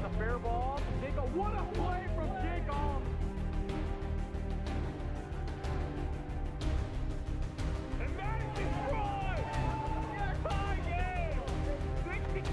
a fair ball. What a play from Jacob! And that is destroyed! Tie game! 60.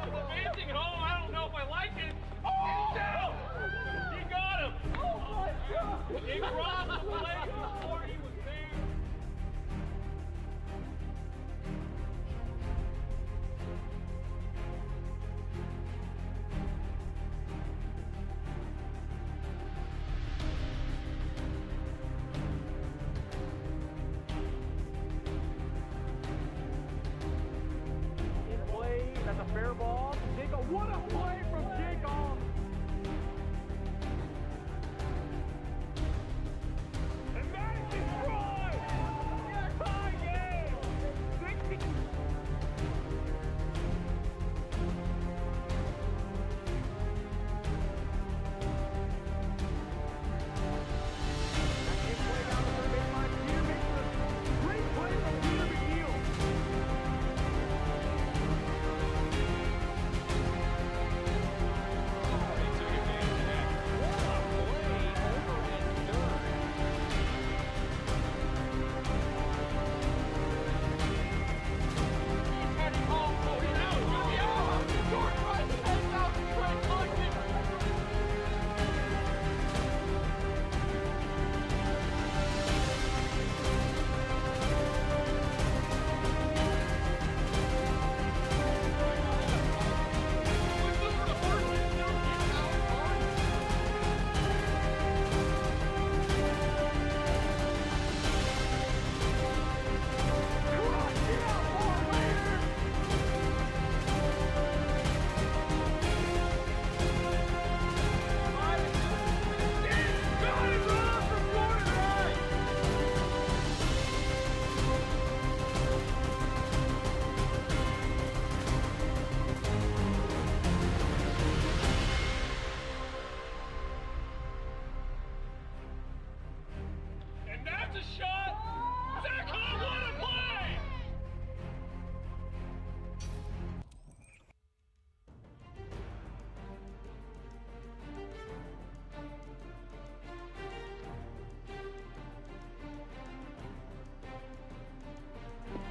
Advancing home, I don't know if I like it. Oh! He got him! Oh my God! He crossed the plate before he was there. That's a fair ball. Jacob, what a play from Jacob! And that is destroyed! Tie game! 60. Play down the third baseline. Peter makes a great play from Peter McNeil.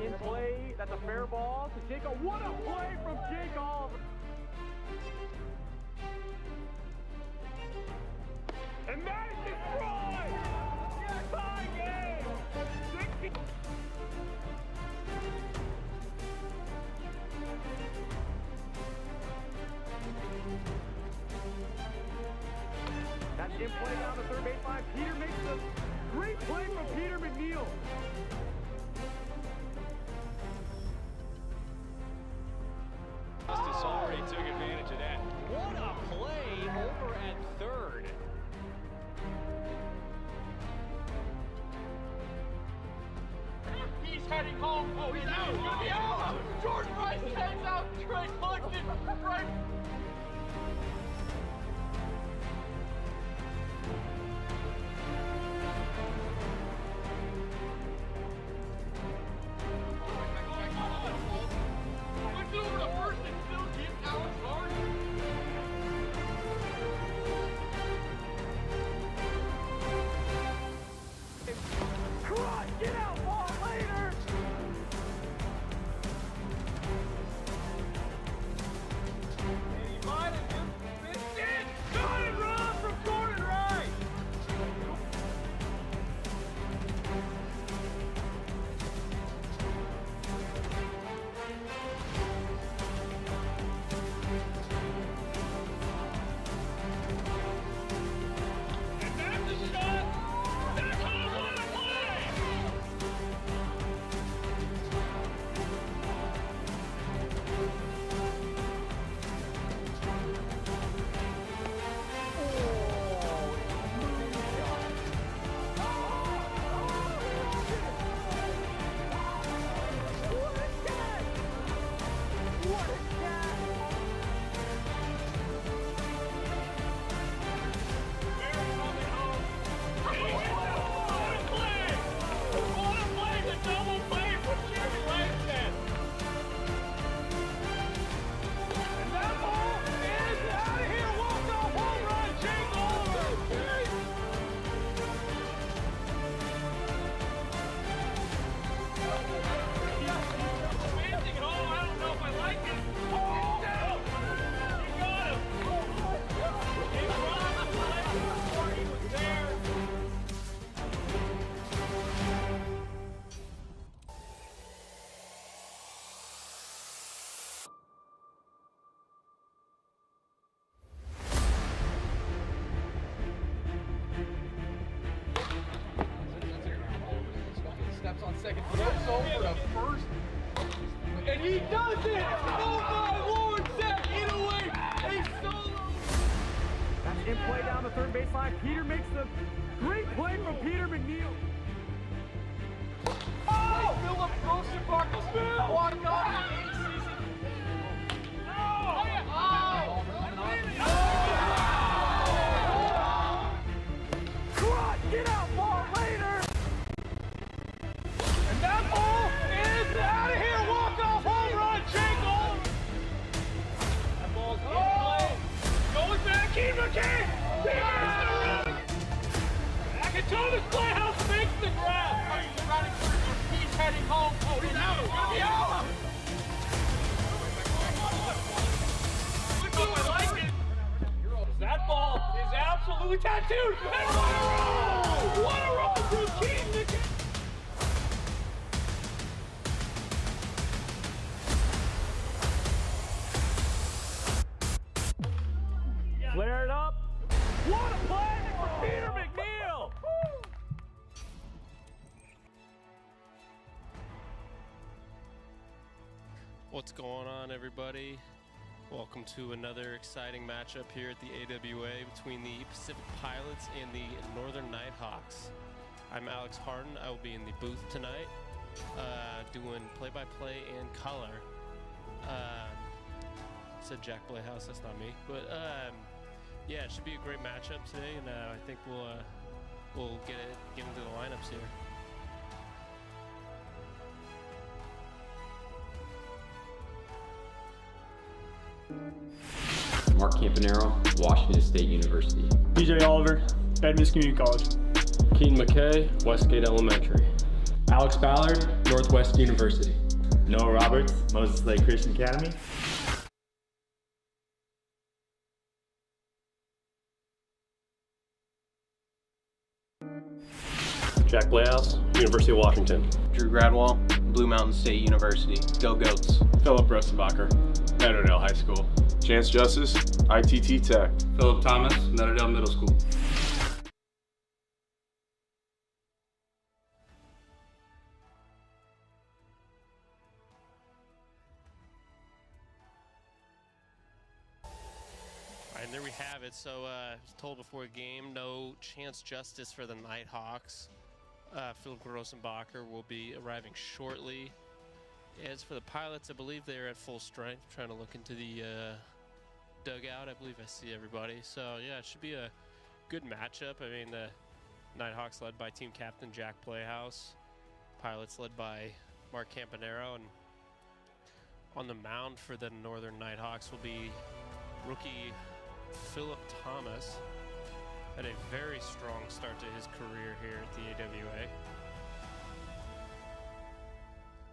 In play, that's a fair ball to Jacob. What a play from Jacob! And that is destroyed! Tie game! 60. That's in play down the third baseline. Peter makes a great play from Peter McNeil. Justice already took advantage of that. What a play over at third. He's heading home. Oh, he's out. He's gonna be out. Jordan Rice heads out. Trey collected right. Puts it over to first and still gives Alex hard. Cross, get out, ball later. And he might have just missed it. Got it wrong from Jordan Rice. And that's a shot. That's how I want to play. Steps on second, throws over to first, and he does it! Oh my Lord, Zach Inouye, a solo! That's in play down the third baseline. Peter makes the great play from Peter McNeil. Oh! Philip Rosenbach, walked off the season. Cross, get out, ball later. And that ball is out of here. Walk-off home run, Jake Oldham. That ball's in play. Goes back, Keen McKay. Akatona's Playhouse makes the grab. He's heading home. Oh, he's out. He's gonna be out. I like it. That ball is absolutely tattooed. And what a roll! What a roll from Keen McKay. Flare it up. What a play for Peter McNeil. What's going on, everybody? Welcome to another exciting matchup here at the AWA between the Pacific Pilots and the Northern Nighthawks. I'm Alex Harden. I will be in the booth tonight, doing play-by-play and color. Said Jack Playhouse, that's not me. But yeah, it should be a great matchup today, and I think we'll get into the lineups here. Mark Campanaro, Washington State University. DJ Oliver, Edmonds Community College. Keaton McKay, Westgate Elementary. Alex Ballard, Northwest University. Noah Roberts, Moses Lake Christian Academy. Jack Playhouse, University of Washington. Drew Gradwell, Blue Mountain State University. Go Goats. Philip Rosenbacher, Meadowdale High School. Chance Justice, ITT Tech. Philip Thomas, Meadowdale Middle School. And there we have it. So I was told before the game, no Chance Justice for the Nighthawks. Philip Rosenbacher will be arriving shortly. As for the Pilots, I believe they're at full strength. Trying to look into the dugout. I believe I see everybody. So yeah, it should be a good matchup. I mean, the Nighthawks led by team captain Jack Playhouse. Pilots led by Mark Campanero. And on the mound for the Northern Nighthawks will be rookie Philip Thomas. Had a very strong start to his career here at the AWA.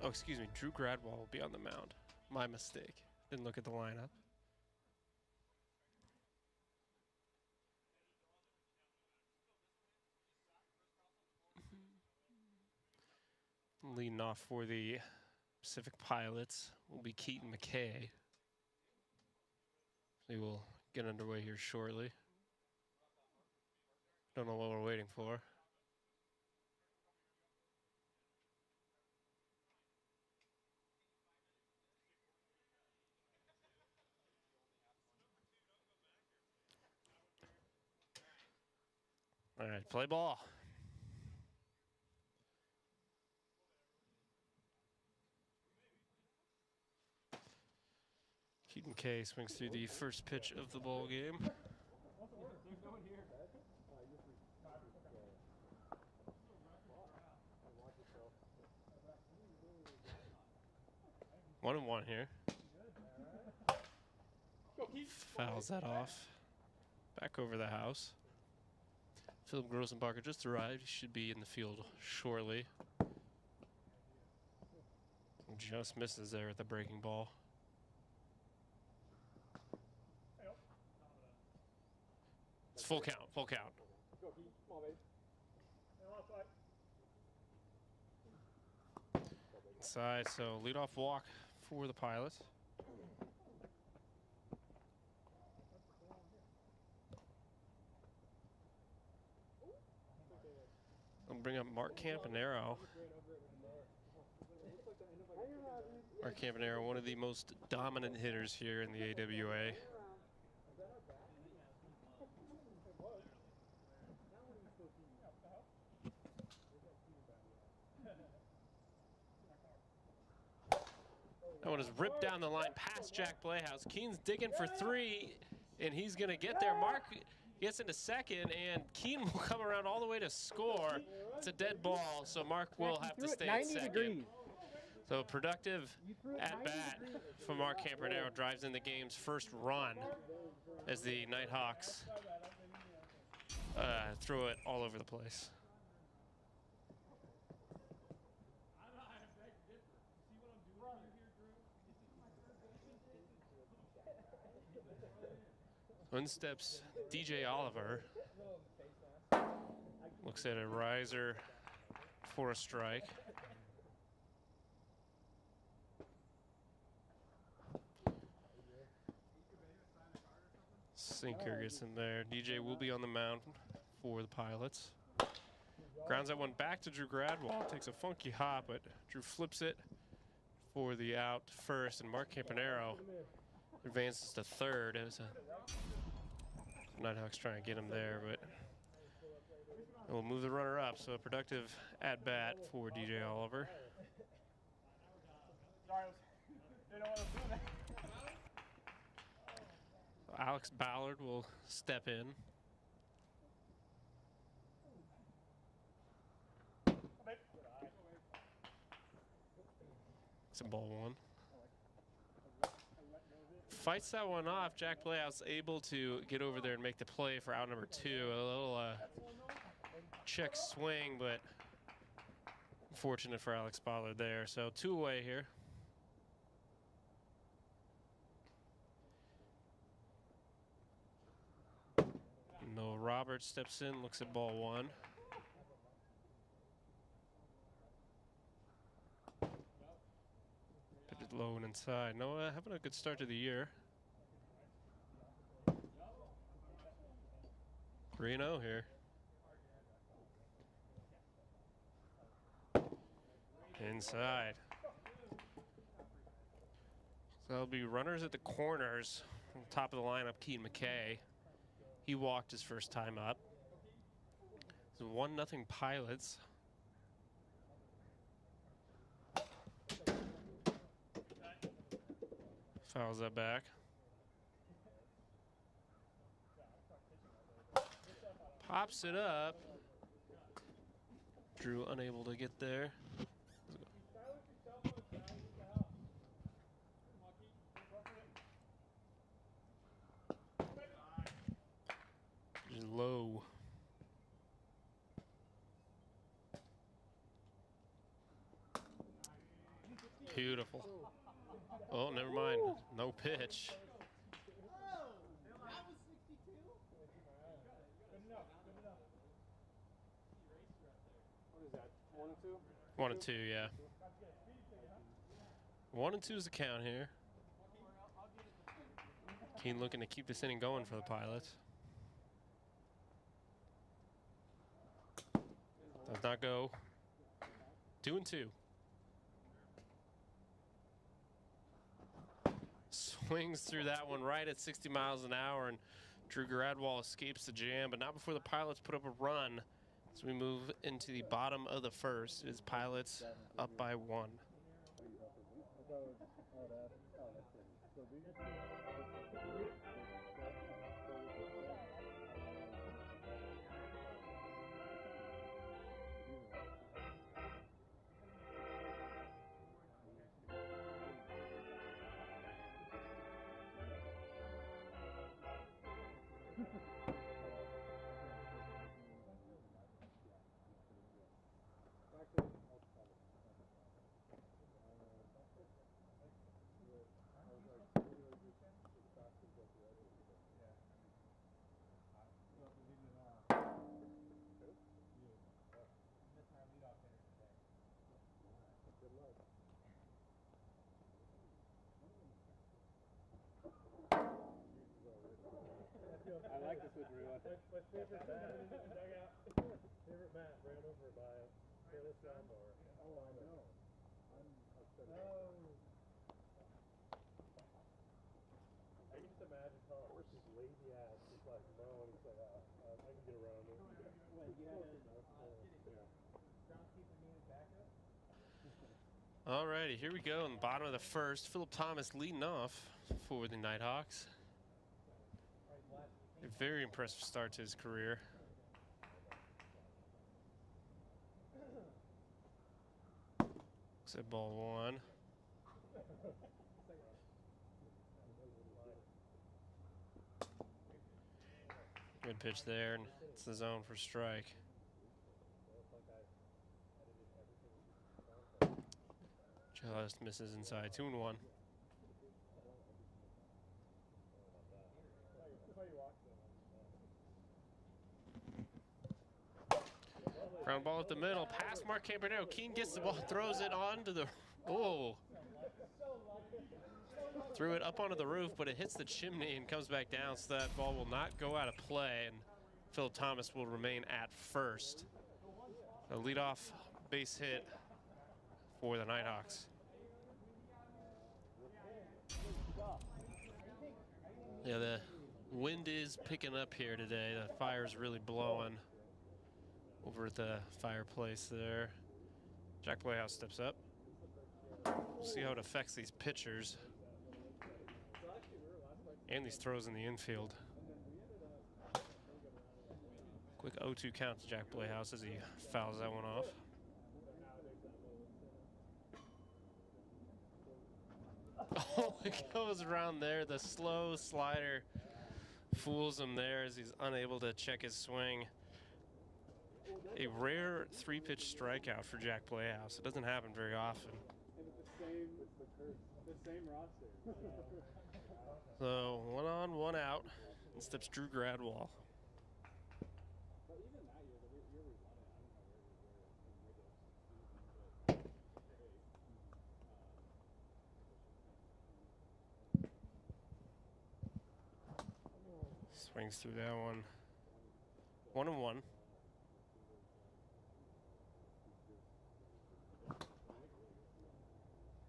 Oh, excuse me, Drew Gradwell will be on the mound. My mistake. Didn't look at the lineup. Leading off for the Pacific Pilots will be Keaton McKay. We will get underway here shortly. Don't know what we're waiting for. All right, play ball. Keaton K swings through the first pitch of the ball game. One and one here. Fouls that off. Back over the house. Philip Rosenbacher just arrived. He should be in the field shortly. Just misses there at the breaking ball. It's full count, full count. Inside, so leadoff walk for the Pilots. I'll bring up Mark Campanero. Mark Campanero, one of the most dominant hitters here in the AWA. That one is ripped down the line past Jack Playhouse. Keen's digging for three, and he's going to get there. Mark gets into second, and Keen will come around all the way to score. It's a dead ball, so Mark will have to stay at second. So a productive at-bat for Mark Campanero drives in the game's first run as the Nighthawks throw it all over the place. In steps DJ Oliver. Looks at a riser for a strike. Sinker gets in there. DJ will be on the mound for the Pilots. Grounds that one back to Drew Gradwell. Takes a funky hop, but Drew flips it for the out first, and Mark Campanero advances to third. It was a Nighthawks trying to get him there, but we'll move the runner up. So a productive at-bat for DJ Oliver. Alex Ballard will step in. It's a ball one. Fights that one off. Jack Playhouse able to get over there and make the play for out number two. A little check swing, but unfortunate for Alex Ballard there. So two away here. Noah Roberts steps in, looks at ball one. Low and inside. Noah having a good start to the year. 3-0 here. Inside. So there'll be runners at the corners. On top of the lineup, Keaton McKay. He walked his first time up. It's 1-0 Pilots. Fouls that back. Pops it up. Drew unable to get there. Just low. Beautiful. Oh, never mind. No pitch. What is that? 1 and 2? 1 and 2, yeah. 1 and 2 is the count here. Keane looking to keep this inning going for the Pilots. Does not go. 2 and 2. Swings through that one right at 60 miles an hour, and Drew Gradwall escapes the jam, but not before the Pilots put up a run. As we move into the bottom of the first, it is Pilots up by 1. I like this with Drew. My favorite bat ran over by Phyllis Lawnmower. Oh, I know. I can just imagine Tom. Of course, his lazy ass just like, no, and he's like, I can get around it. Alrighty, here we go in the bottom of the first. Philip Thomas leading off for the Nighthawks. A very impressive start to his career. Looks at ball 1. Good pitch there, and it's the zone for strike. Just misses inside. 2-1. Ground ball at the middle. Past Mark Campanero. Keane gets the ball, throws it onto the. Oh. Threw it up onto the roof, but it hits the chimney and comes back down, so that ball will not go out of play, and Philip Thomas will remain at first. A leadoff base hit for the Nighthawks. Yeah, the wind is picking up here today. The fire's really blowing over at the fireplace there. Jack Playhouse steps up. We'll see how it affects these pitchers and these throws in the infield. Quick 0-2 count to Jack Playhouse as he fouls that one off. Oh, it goes around there. The slow slider fools him there as he's unable to check his swing. A rare 3-pitch strikeout for Jack Playhouse. It doesn't happen very often. The same roster. So 1 on, 1 out, and steps Drew Gradwall. Swings through that one. 1-1.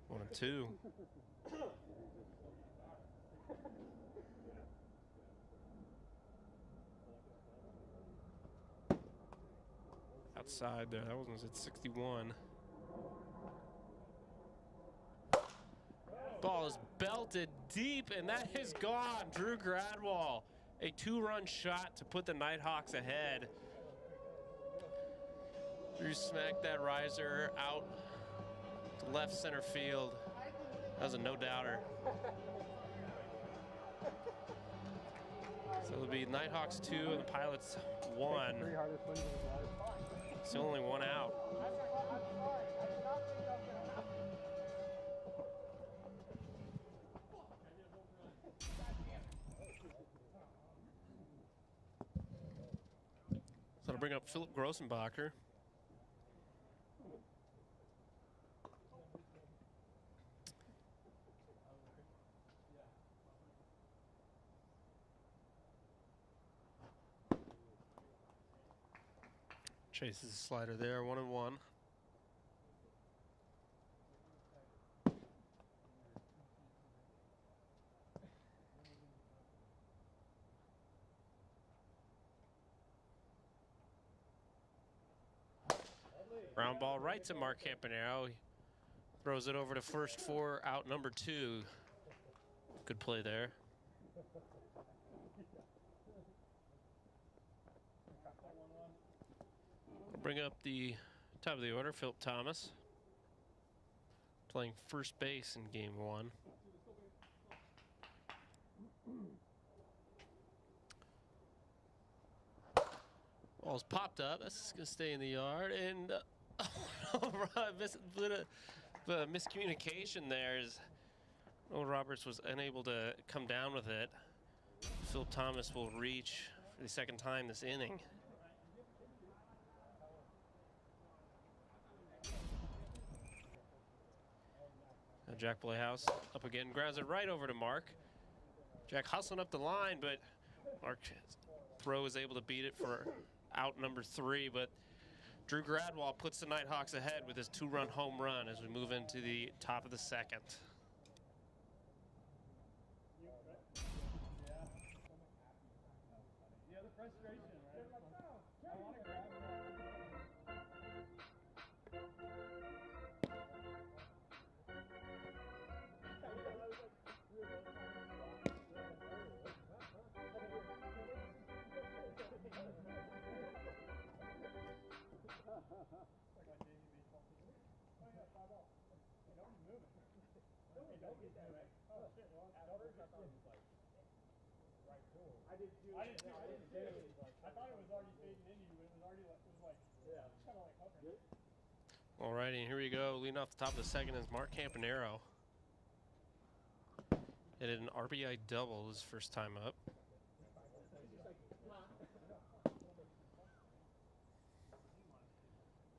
One and two. Outside there, that one was at 61. Ball is belted deep, and that is gone. Drew Gradwall, a 2-run shot to put the Nighthawks ahead. Drew smacked that riser out to left center field. That was a no-doubter. So it'll be Nighthawks 2 and the Pilots 1. Still only one out. So to bring up Philip Grossenbacher. Chases the slider there, 1-1. Ground ball right to Mark Campanaro. He throws it over to first for out number 2. Good play there. Bring up the top of the order, Philip Thomas, playing first base in game 1. Ball's popped up. That's going to stay in the yard, and miscommunication there is Will Roberts was unable to come down with it. Philip Thomas will reach for the second time this inning. Now Jack Playhouse up again, grounds it right over to Mark. Jack hustling up the line, but Mark's throw is able to beat it for out number 3, but Drew Gradwall puts the Nighthawks ahead with his 2-run home run as we move into the top of the second. Yeah, the frustration, right? I want to grab it. I thought it was already fading into you, but it was already like, kind of like hovering. All righty, here we go. Leading off the top of the second is Mark Campanaro. Hit an RBI double his first time up.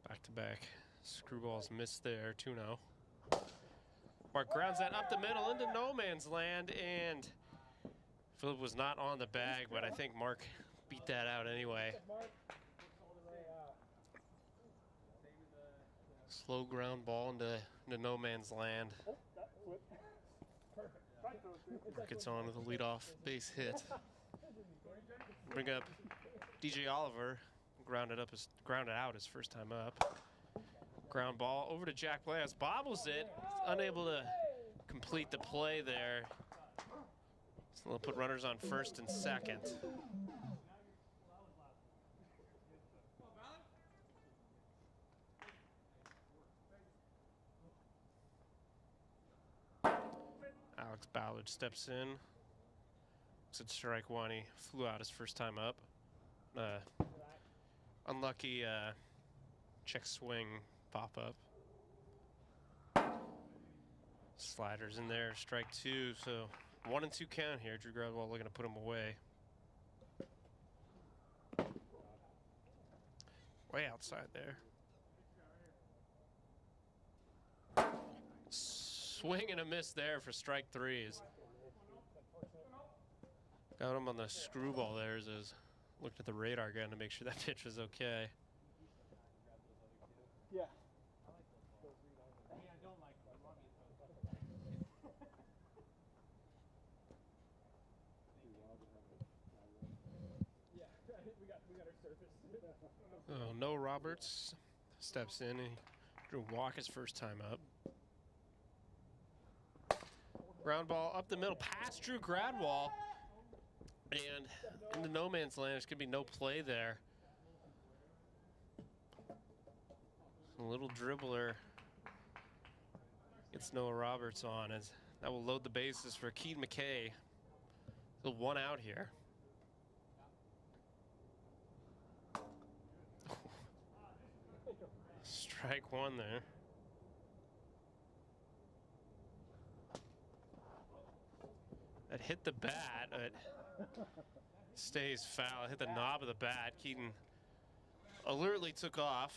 Back-to-back screwballs missed there, 2-0. Mark grounds that up the middle into no man's land, and Philip was not on the bag, but I think Mark beat that out anyway. Slow ground ball into no man's land. Mark gets on with a leadoff base hit. Bring up DJ Oliver, grounded out his first time up. Ground ball over to Jack Playhouse, bobbles it, unable to complete the play there. So they'll put runners on first and second. Alex Ballard steps in. Looks at strike one. He flew out his first time up. Unlucky check swing pop up. Sliders in there, strike 2. So 1-2 count here. Drew Gradwall looking to put him away. Way outside there. Swing and a miss there for strike 3. Got him on the screwball there as looked at the radar gun to make sure that pitch was okay. Yeah. Oh, no Roberts steps in and he drew a walk his first time up. Ground ball up the middle past Drew Gradwall. And into no man's land. There's going to be no play there. A little dribbler gets Noah Roberts on as that will load the bases for Keaton McKay. So 1 out here. Strike 1 there. That hit the bat. It stays foul. It hit the knob of the bat. Keaton alertly took off.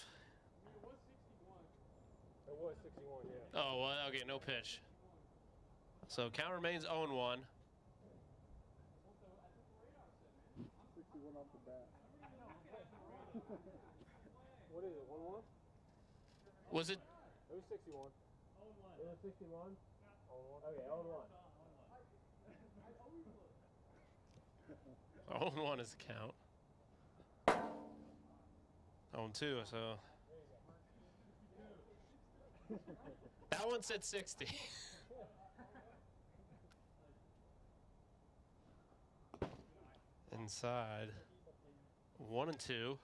It was 61, yeah. Oh, well, okay, no pitch. So count remains 0-1. 61 off the bat. What is it, 1-1? Was it? It was 61. 0-1. It was 61? 0-1. Okay, 0-1. 0-1 is the count. 0-2, so. That one said 60. Inside. 1-2.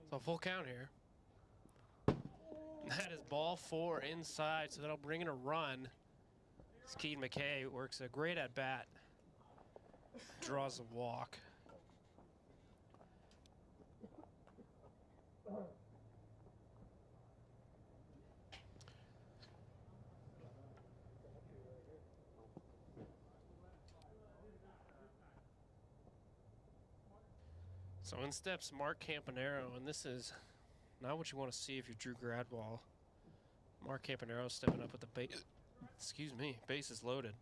So full count here. That is ball 4 inside, so that'll bring in a run. Keaton McKay works a great at bat. Draws a walk. So in steps Mark Campanaro, and this is not what you want to see if you're Drew Gradwall. Mark Campanaro stepping up with the base. Excuse me, base is loaded.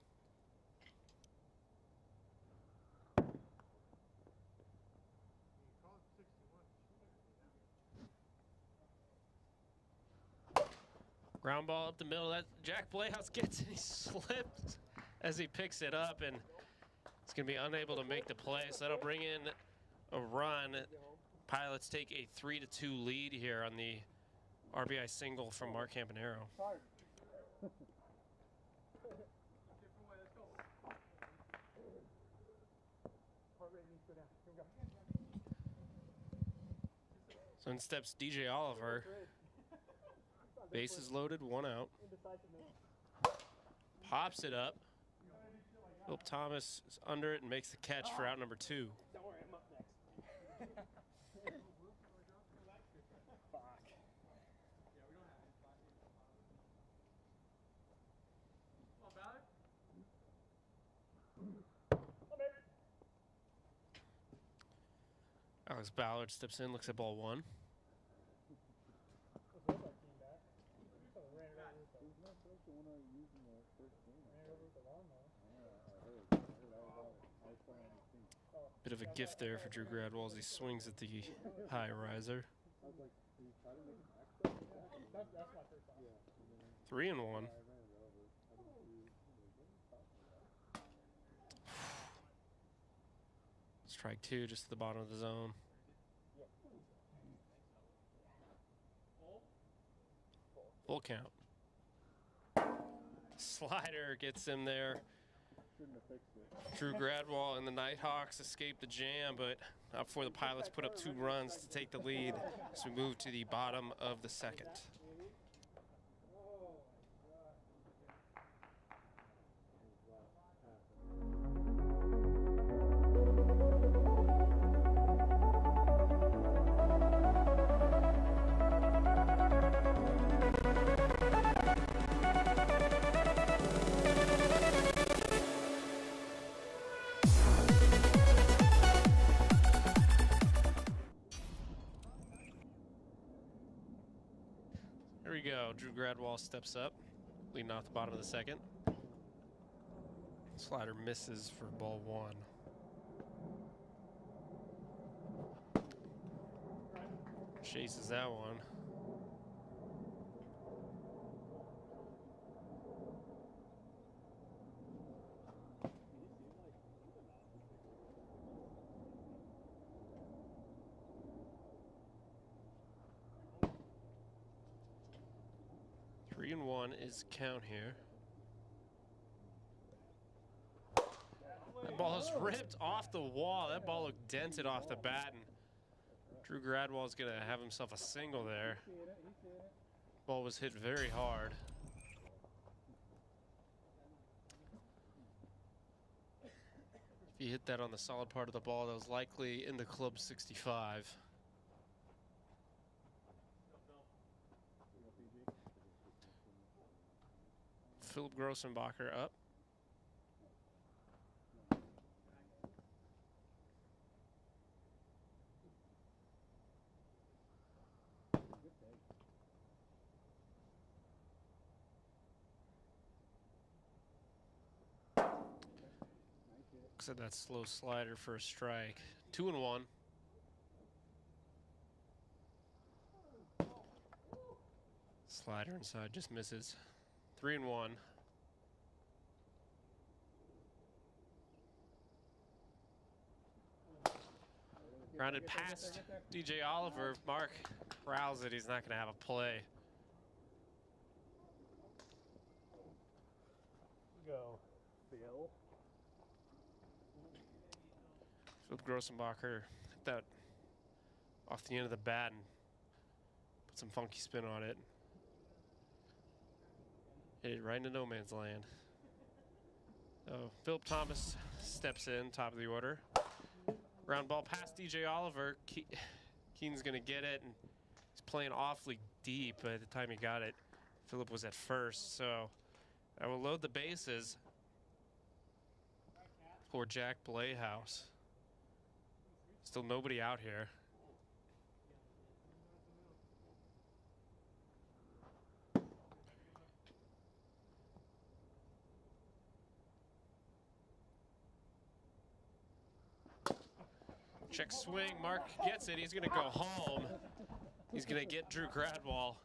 Ground ball up the middle. That Jack Playhouse gets it. He slips as he picks it up, and it's going to be unable to make the play. So that'll bring in a run. Pilots take a 3-2 lead here on the RBI single from Mark Campanaro. So in steps DJ Oliver. Base is loaded, 1 out. Pops it up. Philip Thomas is under it and makes the catch for out number 2. Don't worry, I'm up next. Fuck. Alex Ballard steps in, looks at ball 1. Bit of a gift there for Drew Gradwall as he swings at the high riser. 3-1. Strike 2 just at the bottom of the zone. Full count. Slider gets him there. Drew Gradwall and the Nighthawks escape the jam, but not before the Pilots put up 2 runs to take the lead as we move to the bottom of the 2nd. go. Drew Gradwall steps up, leading off the bottom of the second. Slider misses for ball 1. Chases that one. Three and one is count here. That ball is ripped off the wall. That ball looked dented off the bat, and Drew Gradwall is going to have himself a single there. Ball was hit very hard. If he hit that on the solid part of the ball, that was likely in the club 65. Philip Grossenbacher up. Looks at that slow slider for a strike. 2 and 1. Slider inside just misses. 3 and 1. Grounded past DJ Oliver. Mark growls that he's not going to have a play. Go, Bill. Philip Grossenbacher hit that off the end of the bat and put some funky spin on it. Hit it right into no man's land. So Philip Thomas steps in, top of the order. Ground ball past DJ Oliver. Keenan's going to get it, and he's playing awfully deep. By the time he got it, Philip was at first, so I will load the bases for Jack Blayhouse. Still nobody out here. Check swing, Mark gets it, he's gonna go home. He's gonna get Drew Gradwall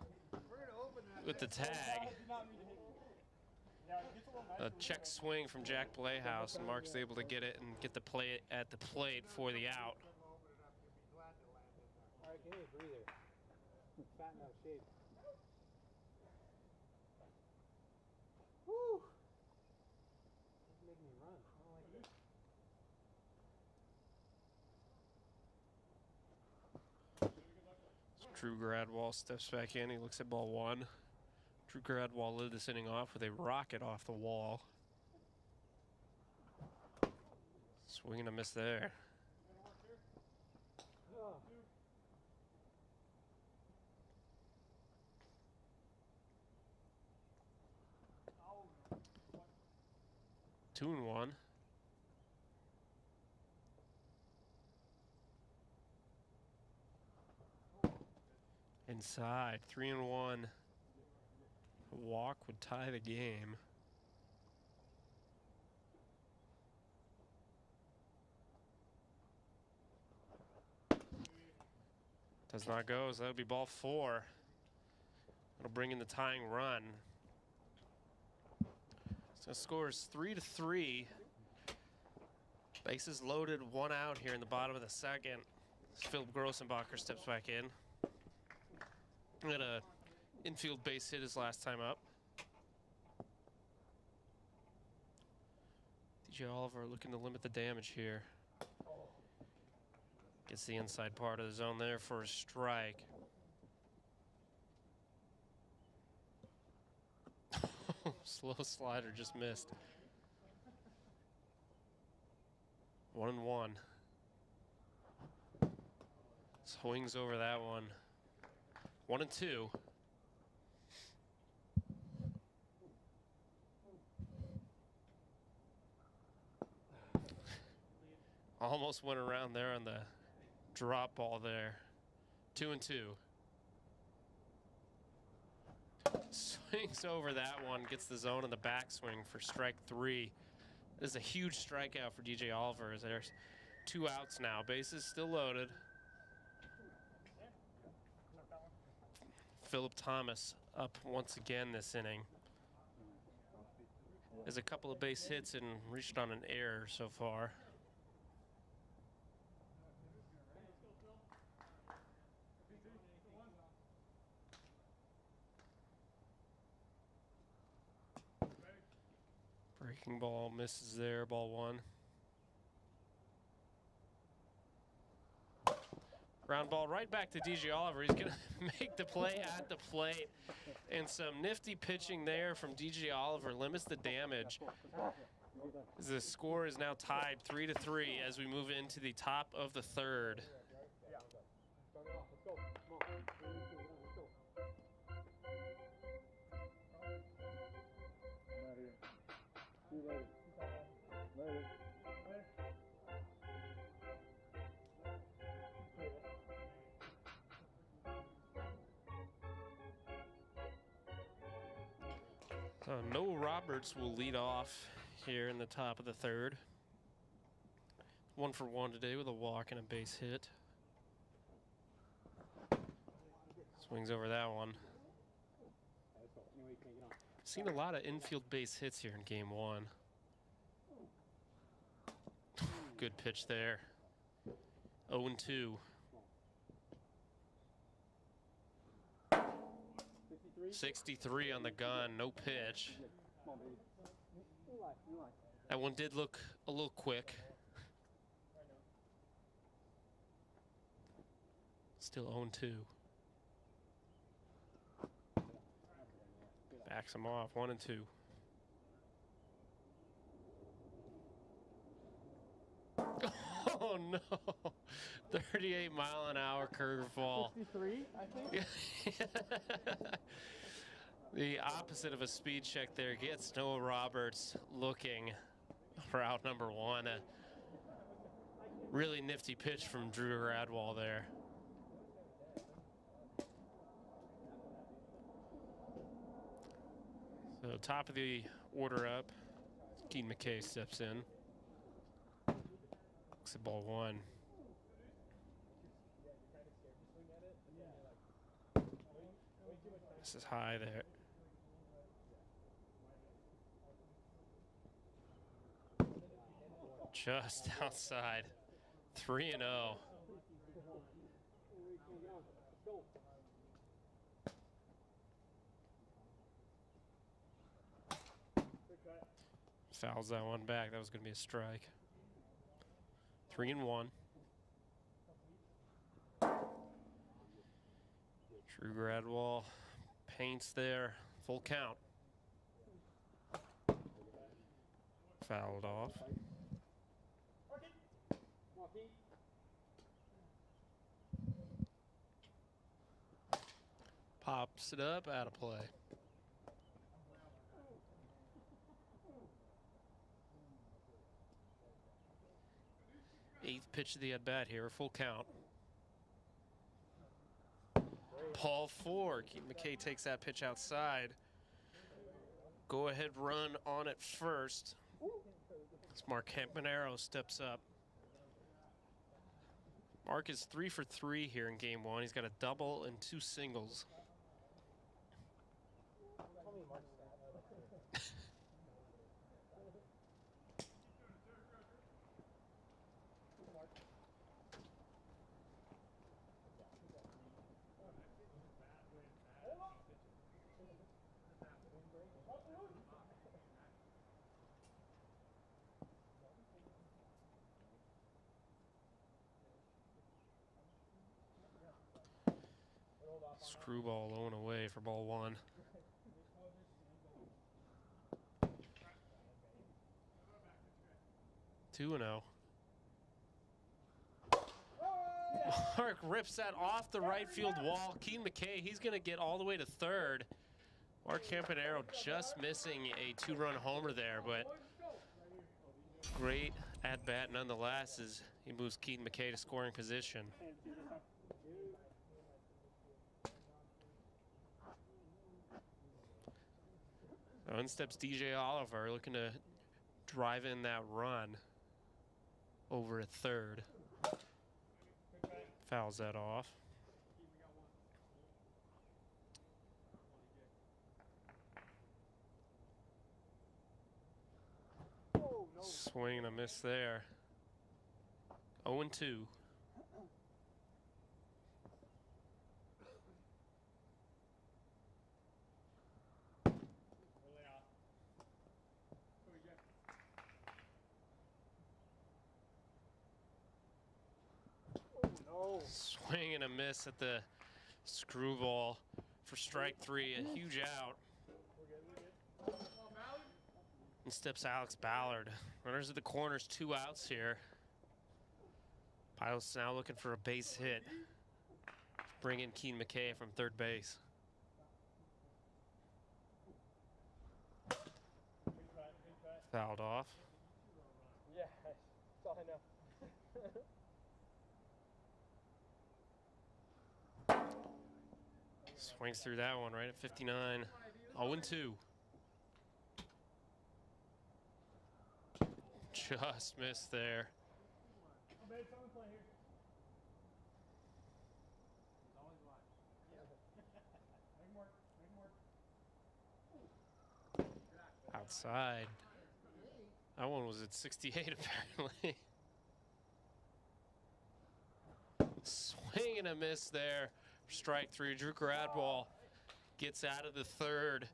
with the tag. A check swing from Jack Blayhouse, and Mark's able to get it and get the play at the plate for the out. All right, give me a breather. Fatten out shape. Woo! It's making me run. I don't like this. Drew Gradwall steps back in. He looks at ball 1. Drew Gradwall led this inning off with a rocket off the wall. Swing and a miss there. Oh. 2 and 1. Inside, 3 and 1. A walk would tie the game. Does not go, so that would be ball 4. It'll bring in the tying run. So score is 3-3. Bases loaded, 1 out here in the bottom of the second. Philip Grossenbacher steps back in. He had a infield base hit his last time up. DJ Oliver looking to limit the damage here. Gets the inside part of the zone there for a strike. Slow slider just missed. 1 and 1. Swings over that one. 1 and 2. Almost went around there on the drop ball there. 2 and 2. Swings over that one, gets the zone in the backswing for strike 3. This is a huge strikeout for DJ Oliver. There's 2 outs now. Bases still loaded. Philip Thomas up once again this inning. There's a couple of base hits and reached on an error so far. Breaking ball misses there, ball 1. Ground ball right back to DJ Oliver. He's gonna make the play at the plate. And some nifty pitching there from DJ Oliver limits the damage. The score is now tied 3-3 as we move into the top of the 3rd. Noah Roberts will lead off here in the top of the 3rd. 1 for 1 today with a walk and a base hit. Swings over that one. Seen a lot of infield base hits here in game 1. Good pitch there. 0-2. 63 on the gun, no pitch. That one did look a little quick. Still 0-2. Backs him off, 1-2. Oh no! 38-mile-an-hour curveball. 63, I think. The opposite of a speed check there gets Noah Roberts looking for out number 1. A really nifty pitch from Drew Radwall there. So top of the order up, Keaton McKay steps in. Looks at ball 1. This is high there. Just outside. 3-0. Fouls that one back. That was going to be a strike. 3-1. Drew Gradwall paints there. Full count. Fouled off. Pops it up, out of play. Eighth pitch of the at-bat here, full count. Ball 4, Keaton McKay takes that pitch outside. Go ahead run on it first. As Mark Campanaro steps up. Mark is 3 for 3 here in game 1. He's got a double and 2 singles. Screwball 0 away for ball 1. Two and 0. Mark rips that off the right field wall. Keaton McKay, he's going to get all the way to 3rd. Mark Campanaro just missing a 2-run homer there, but great at-bat nonetheless as he moves Keaton McKay to scoring position. Now in steps DJ Oliver, looking to drive in that run over at third. Fouls that off. Swing and a miss there. 0-2. Swing and a miss at the screwball for strike three. A huge out. And steps Alex Ballard. Runners at the corners, 2 outs here. Pilots now looking for a base hit. Bring in Keen McKay from third base. Fouled off. Yeah, that's all I know. Swings through that one right at 59. 0-2. Just missed there. Outside. That one was at 68 apparently. Swing and a miss there. Strike three. Drew Gradwall gets out of the third.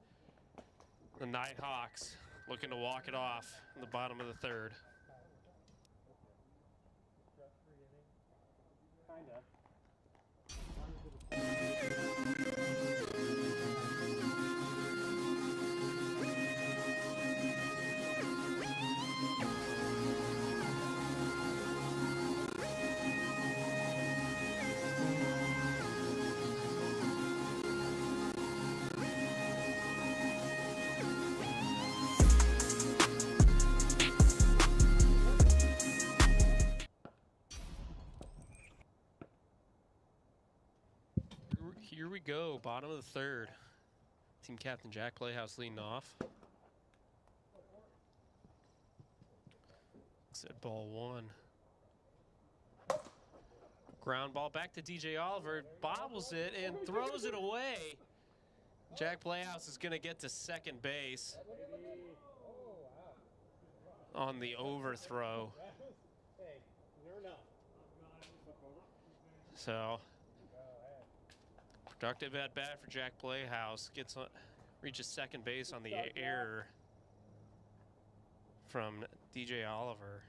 The Nighthawks looking to walk it off in the bottom of the third. Here we go, bottom of the third. Team captain Jack Playhouse leading off. Looks at ball one. Ground ball back to DJ Oliver, bobbles it and throws it away. Jack Playhouse is gonna get to second base on the overthrow. So, productive at bat for Jack Playhouse. Reaches second base on the error from DJ Oliver.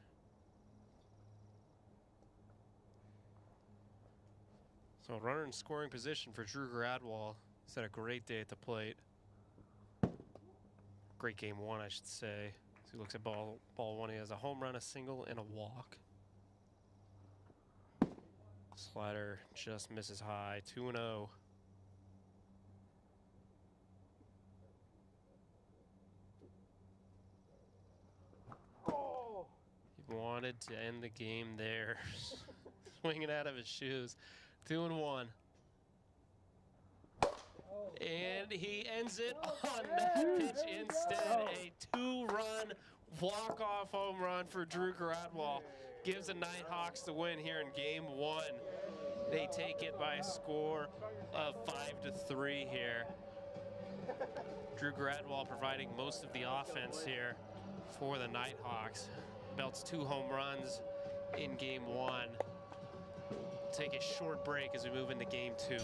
So runner in scoring position for Drew Gradwall. He's had a great day at the plate. Great game one, I should say. So he looks at ball one. He has a home run, a single, and a walk. Slider just misses high. 2-0. He wanted to end the game there. Swinging out of his shoes. 2-1. And he ends it on that pitch instead. A 2-run walk-off home run for Drew Gradwall. Gives the Nighthawks the win here in game one. They take it by a score of 5-3 here. Drew Gradwall providing most of the offense here for the Nighthawks. Belts 2 home runs in game one. Take a short break as we move into game two.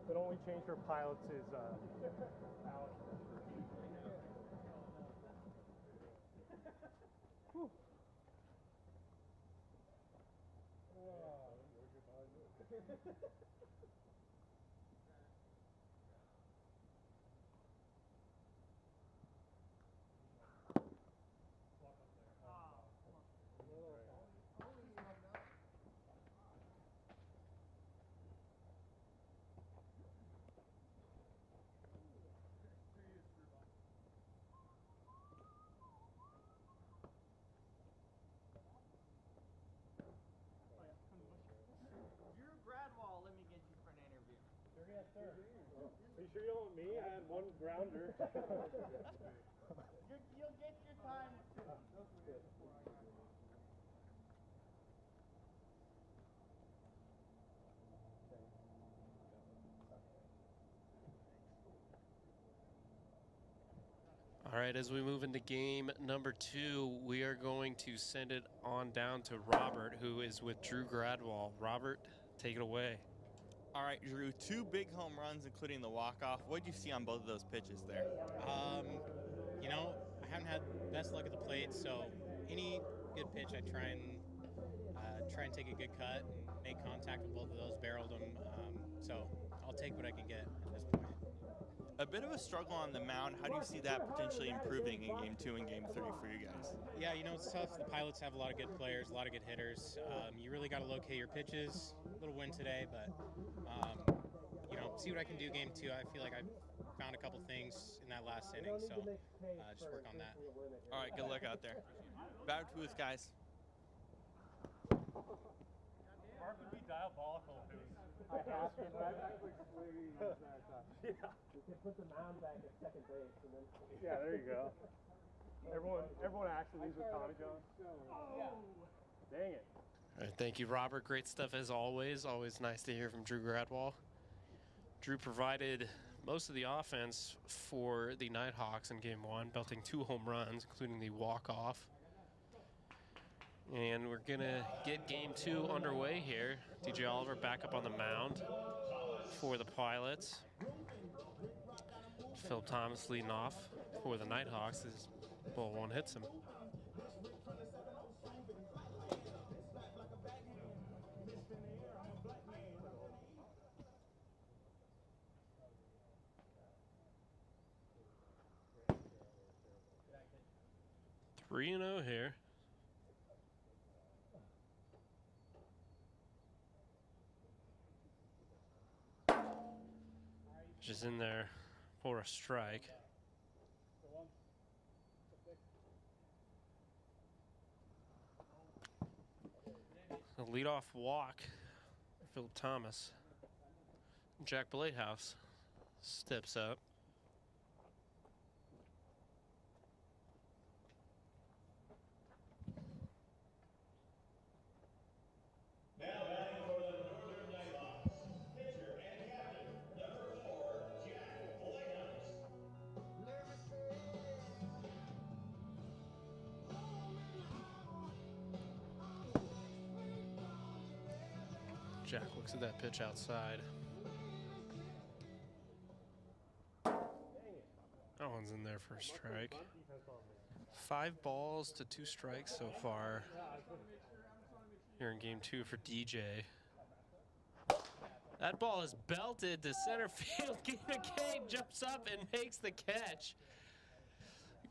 But only change for pilots is Alex. you sure you don't want me? I had one grounder. You'll get your time. All right, as we move into game number 2, we are going to send it on down to Robert, who is with Drew Gradwall. Robert, take it away. All right, Drew, 2 big home runs, including the walk-off. What did you see on both of those pitches there? You know, I haven't had the best luck at the plate, so any good pitch, I try and take a good cut and make contact with both of those, barreled them. So I'll take what I can get at this point. A bit of a struggle on the mound. How do you see that potentially improving in Game 2 and Game 3 for you guys? Yeah, you know, it's tough. The Pilots have a lot of good players, a lot of good hitters. You really got to locate your pitches. A little win today, but, you know, see what I can do Game 2. I feel like I found a couple things in that last inning, so just work on that. All right, good luck out there. Back to booth, guys. Mark would be diabolical if it was. I have to, right? Yeah. You can put the mound back at second base and then. Yeah, there you go. Everyone actually leaves with Tommy John. Dang it. All right, thank you, Robert. Great stuff as always. Always nice to hear from Drew Gradwall. Drew provided most of the offense for the Nighthawks in Game 1, belting 2 home runs, including the walk-off. And we're going to get Game 2 underway here. DJ Oliver back up on the mound for the Pilots. Phil Thomas leading off for the Nighthawks as ball 1 hits him. Three and 0 here. Just in there for a strike. A leadoff walk, Phil Thomas. Jack Bladehouse steps up. Jack looks at that pitch outside. That one's in there for a strike. 5 balls to 2 strikes so far here in Game 2 for DJ. That ball is belted to center field. Keegan Kane jumps up and makes the catch.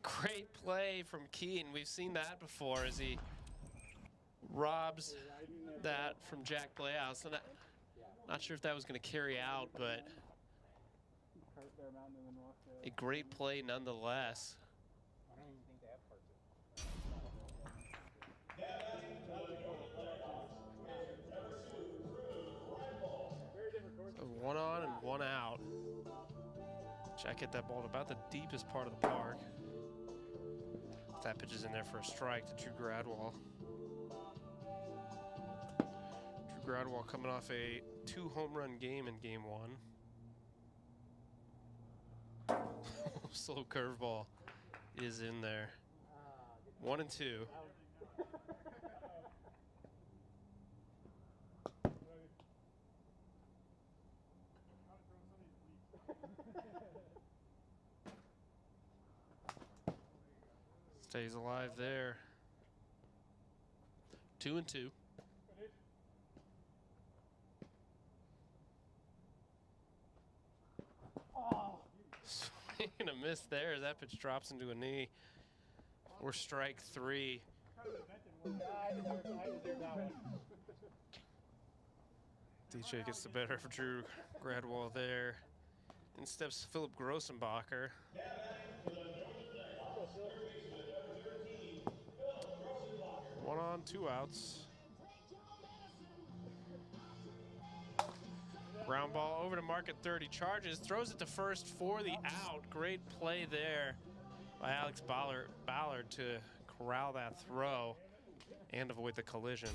Great play from Keaton. We've seen that before as he robs that from Jack Bladehouse. And not sure if that was going to carry out, but a great play nonetheless. So 1 on and 1 out. Jack hit that ball at about the deepest part of the park. That pitch is in there for a strike to Drew Gradwall. Drew Gradwall coming off a 2 home run game in Game 1. Slow curveball is in there. 1 and 2. Stays alive there. 2 and 2. Swing and a miss there. That pitch drops into a knee. Or strike 3. DJ gets the better of Drew Gradwall there. In steps Philip Grossenbacher. 1 on, 2 outs. Ground ball over to Mark at third. He charges, throws it to first for the out. Great play there by Alex Ballard to corral that throw and avoid the collision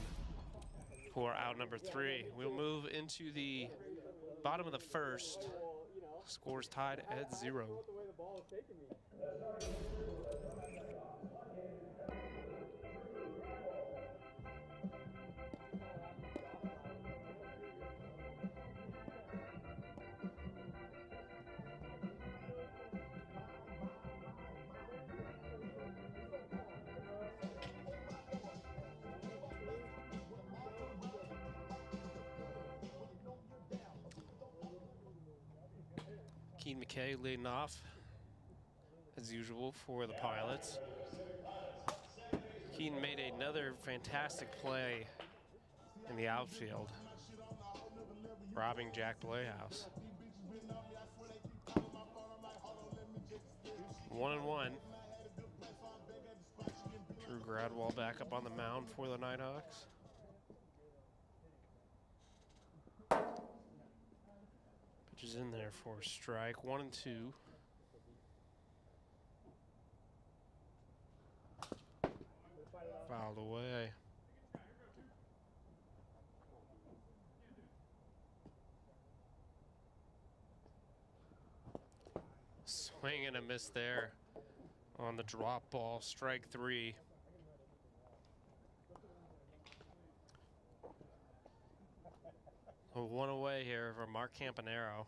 for out number 3. We'll move into the bottom of the first. Scores tied at 0. Keane McKay leading off, as usual, for the Pilots. Keane made another fantastic play in the outfield, robbing Jack Playhouse. 1-1. Drew Gradwell back up on the mound for the Nighthawks. Pitches in there for strike 1 and 2. Fouled away. Swing and a miss there on the drop ball, strike 3. One away here for Mark Campanaro.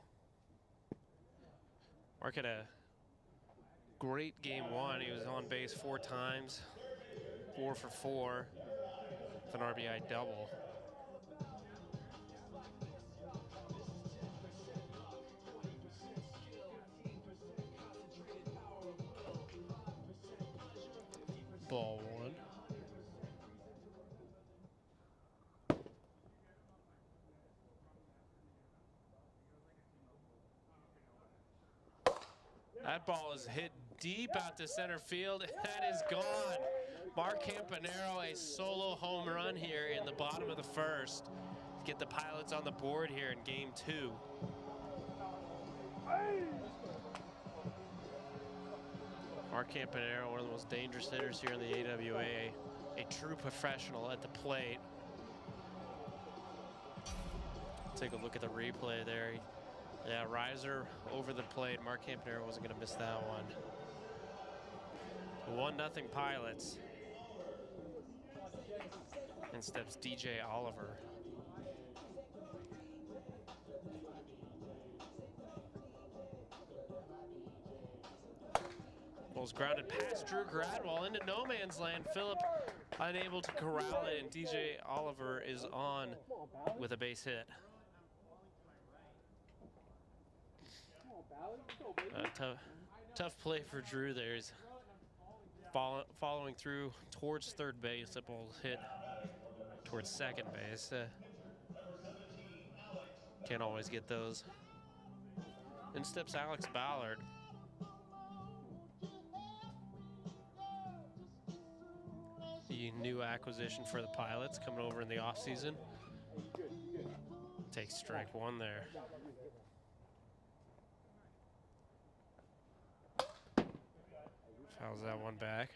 Mark had a great game 1. He was on base 4 times, 4 for 4 with an RBI double. Ball 1. That ball is hit deep out to center field. That is gone. Mark Campanaro, a solo home run here in the bottom of the first to get the Pilots on the board here in game 2. Mark Campanaro, one of the most dangerous hitters here in the AWA, a true professional at the plate. Take a look at the replay there. Yeah, riser over the plate. Mark Campanaro wasn't going to miss that one. 1-0 Pilots. In steps DJ Oliver. Ball's grounded past Drew Gradwell into no man's land. Phillip unable to corral it, and DJ Oliver is on with a base hit. Tough play for Drew there. He's following through towards third base. That ball hit towards second base. Can't always get those. In steps Alex Ballard. The new acquisition for the Pilots coming over in the offseason. Takes strike 1 there. Fouls that one back.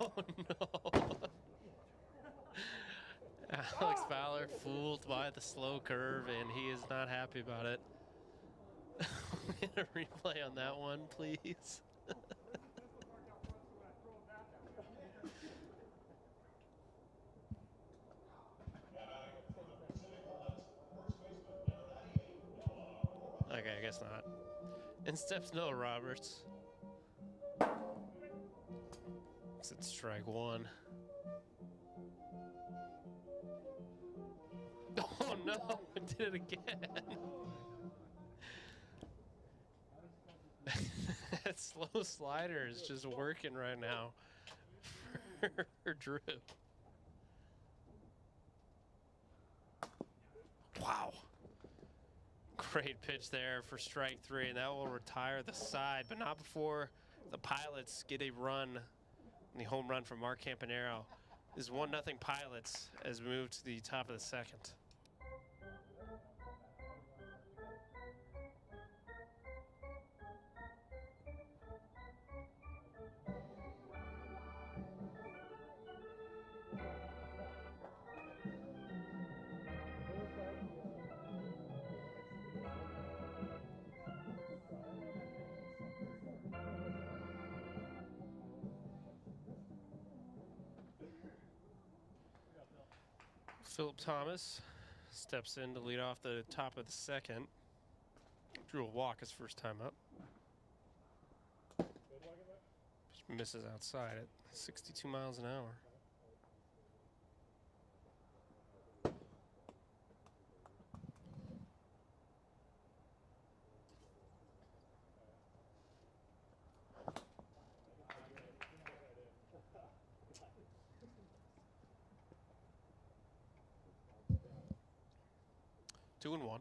Oh no! Alex Fowler fooled by the slow curve, and he is not happy about it. Get a replay on that one, please. Okay, I guess not. In steps Noah Roberts. It's strike 1. Oh no, it did it again. That slow slider is just working right now for Drew. Wow. Great pitch there for strike 3, and that will retire the side, but not before the Pilots get a run, the home run from Mark Campanaro. This is 1-0 Pilots as we move to the top of the second. Philip Thomas steps in to lead off the top of the second. Drew a walk his first time up. Pitch misses outside at 62 miles an hour. Two and one.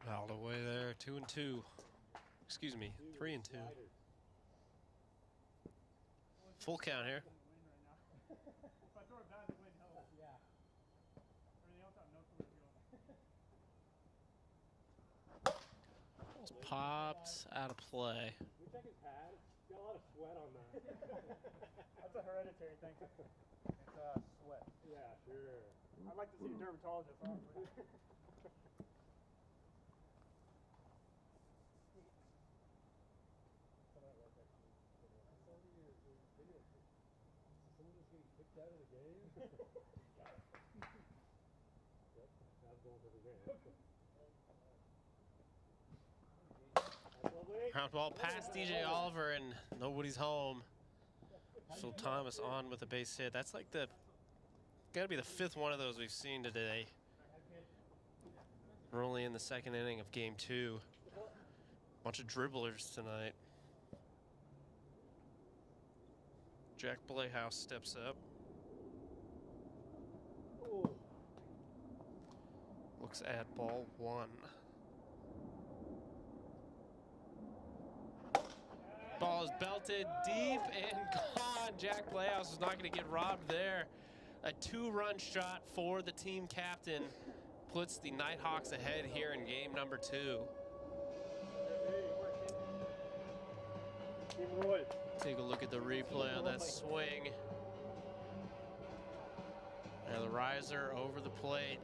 Out of the way there, 2 and 2. Excuse me, 3 and 2. Full count here. Popped out of play. Check his pad. He's got a lot of sweat on that. That's a hereditary thing. It's sweat. Yeah, sure. I'd like to see a dermatologist, honestly. Someone just getting kicked out of the game? Yep, that's going for the game. Ground ball past DJ Oliver, and nobody's home. Phil Thomas on with a base hit. That's like gotta be the 5th one of those we've seen today. We're only in the 2nd inning of game 2. Bunch of dribblers tonight. Jack Playhouse steps up. Looks at ball 1. Ball is belted deep and gone. Jack Playhouse is not going to get robbed there. A 2-run shot for the team captain puts the Nighthawks ahead here in game number 2. Take a look at the replay on that swing. And the riser over the plate.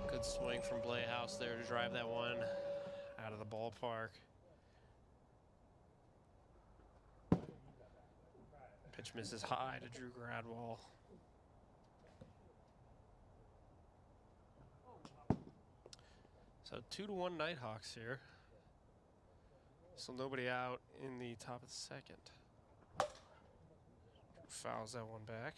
Good swing from Playhouse there to drive that one out of the ballpark. Pitch misses high to Drew Gradwall. So 2-1 Nighthawks here. So nobody out in the top of the second. Fouls that one back.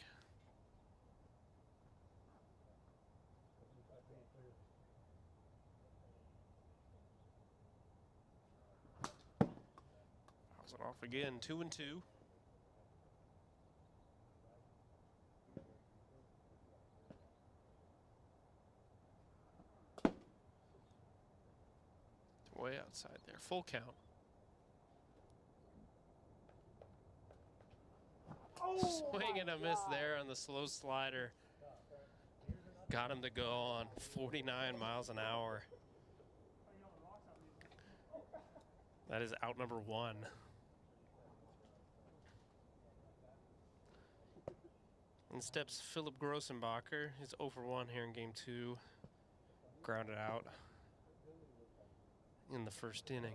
Fouls it off again, 2 and 2. Way outside there, full count. Swing and a miss there on the slow slider. Got him to go on 49 miles an hour. That is out number 1. And steps Philip Grossenbacher. He's 0 for 1 here in game 2. Grounded out in the first inning.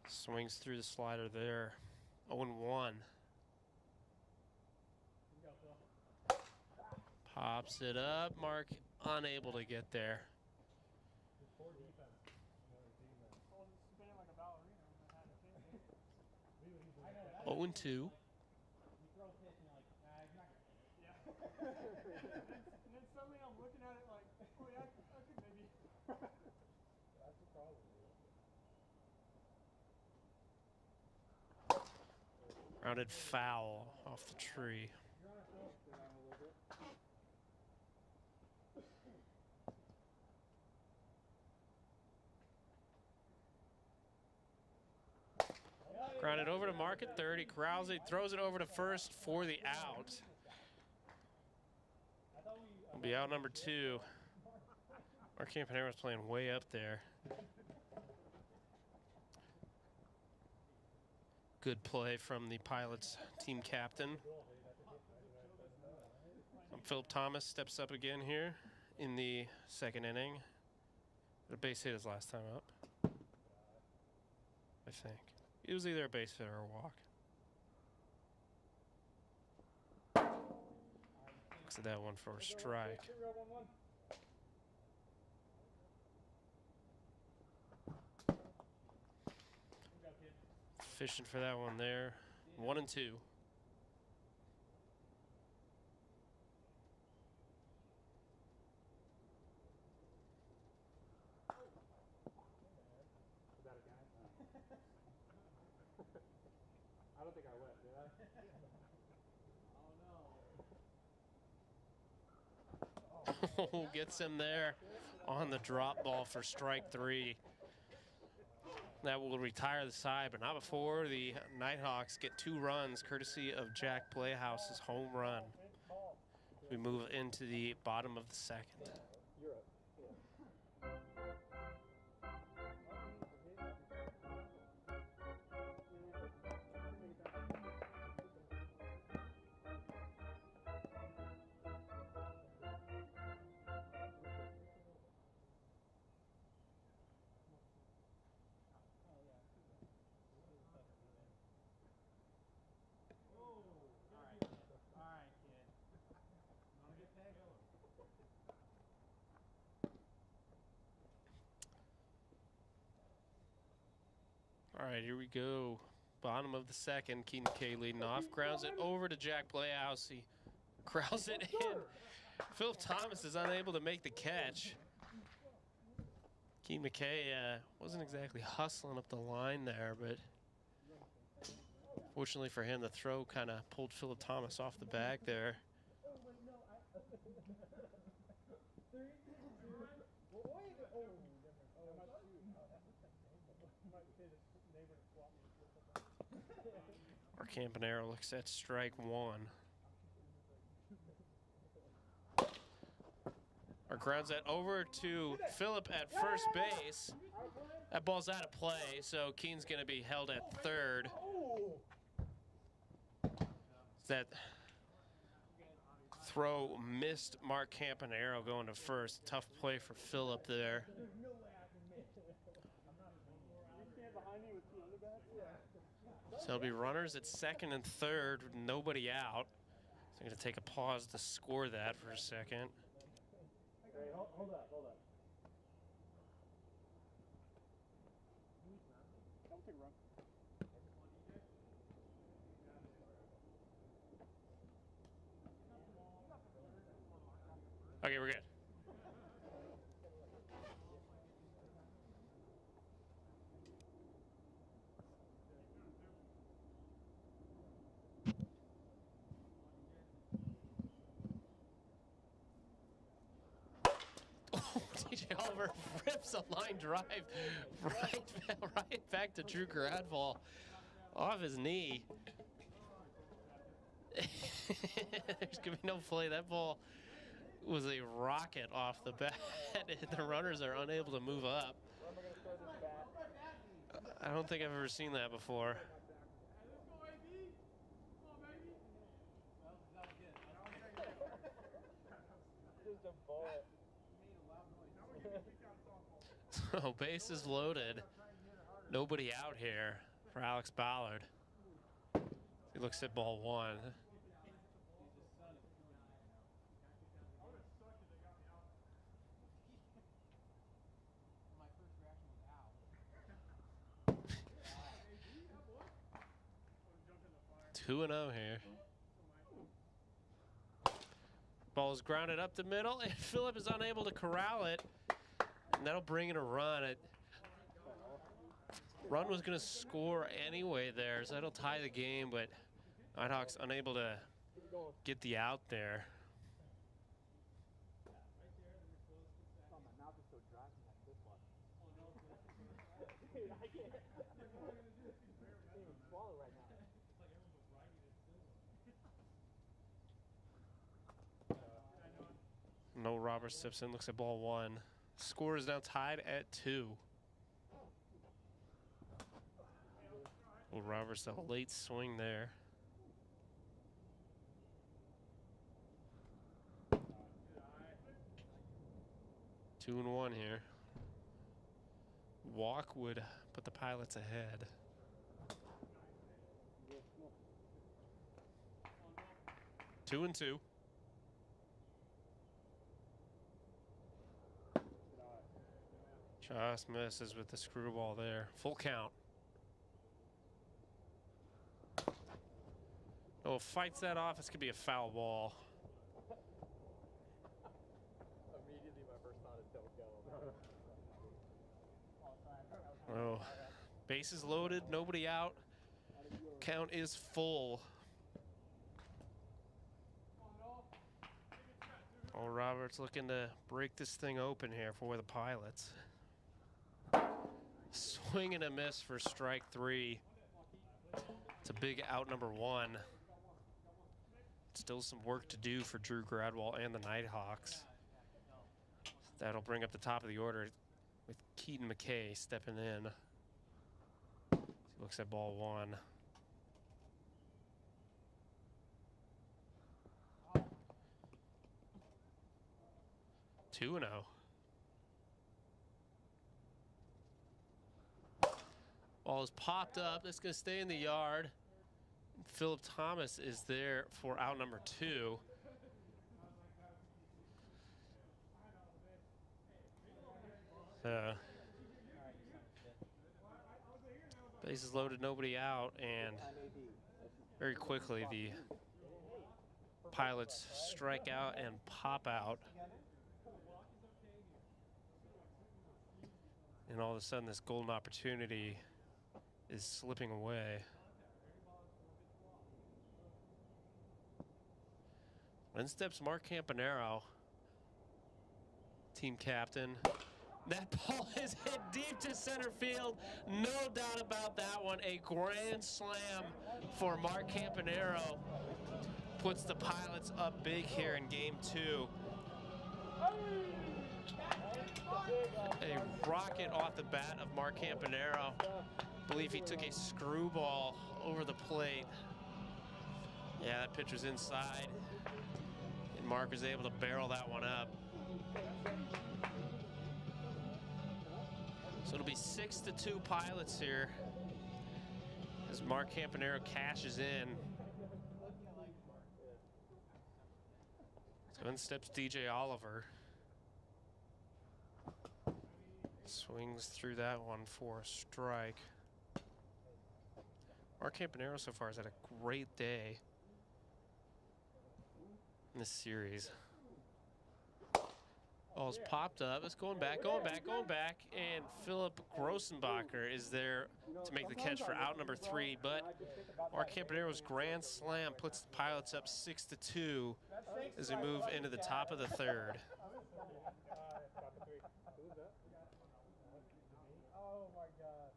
Swings through the slider there. 0-1. Pops it up. Mark unable to get there. 0-2. And then suddenly I'm looking Grounded foul off the tree. Grounded over to market 30. Corrals it, throws it over to first for the out. Will be out number 2. Our Campanero's playing way up there. Good play from the Pilots team captain. Philip Thomas steps up again here in the second inning. The base hit his last time up, I think. It was either a base hit or a walk. Looks at that one for a strike. Fishing for that one there. 1 and 2. I don't think I went, did I? Oh, gets him there on the drop ball for strike 3. That will retire the side, but not before the Nighthawks get 2 runs courtesy of Jack Playhouse's home run. We move into the bottom of the second. All right, here we go. Bottom of the second, Keaton McKay leading off. Grounds it over to Jack Playhouse. He crowds it in. Philip Thomas is unable to make the catch. Keaton McKay wasn't exactly hustling up the line there, but fortunately for him, the throw kind of pulled Philip Thomas off the bag there. Our Campanero looks at strike 1. Our grounds that over to Philip at first base. That ball's out of play, so Keen's going to be held at third. That throw missed Mark Campanero going to first. Tough play for Philip there. So it'll be runners at second and third, with nobody out. So I'm going to take a pause to score that for a second. Hey, hold up. Don't take a run. Okay, we're good. DJ Oliver rips a line drive right back to Drew Gradval off his knee. There's going to be no play. That ball was a rocket off the bat. The runners are unable to move up. I don't think I've ever seen that before. So bases loaded. Nobody out here for Alex Ballard. He looks at ball 1. Two and 0 here. Ball is grounded up the middle, and Phillip is unable to corral it. And that'll bring in a run. Run was going to score anyway there, so that'll tie the game, but Nighthawks unable to get the out there. No Robert steps in, looks at ball one. Score is now tied at 2. Well, Roberts, a late swing there. Two and one here. Walk would put the Pilots ahead. Two and two. Just misses with the screwball there. Full count. Oh, fights that off. This could be a foul ball. Immediately, my first thought is don't go. Oh, bases loaded, nobody out. Count is full. Oh, Roberts looking to break this thing open here for the Pilots. Swing and a miss for strike 3. It's a big out number 1. Still some work to do for Drew Gradwell and the Nighthawks. That'll bring up the top of the order with Keaton McKay stepping in. He looks at ball 1. Two and 0. Ball is popped up. That's going to stay in the yard. Philip Thomas is there for out number 2. Bases loaded, nobody out, and very quickly the Pilots strike out and pop out. And all of a sudden this golden opportunity is slipping away. In steps Mark Campanaro, team captain. That ball is hit deep to center field. No doubt about that one. A grand slam for Mark Campanaro. Puts the Pilots up big here in game 2. A rocket off the bat of Mark Campanaro. I believe he took a screwball over the plate. Yeah, that pitch was inside. And Mark was able to barrel that one up. So it'll be 6-2 Pilots here as Mark Campanaro cashes in. So in steps DJ Oliver. Swings through that one for a strike. Mark Campanaro so far has had a great day in this series. Ball's popped up. It's going back. And Philip Grossenbacher is there to make the catch for out number 3. But Mark Campanero's grand slam puts the Pilots up 6-2 as we move into the top of the 3rd. Oh my God.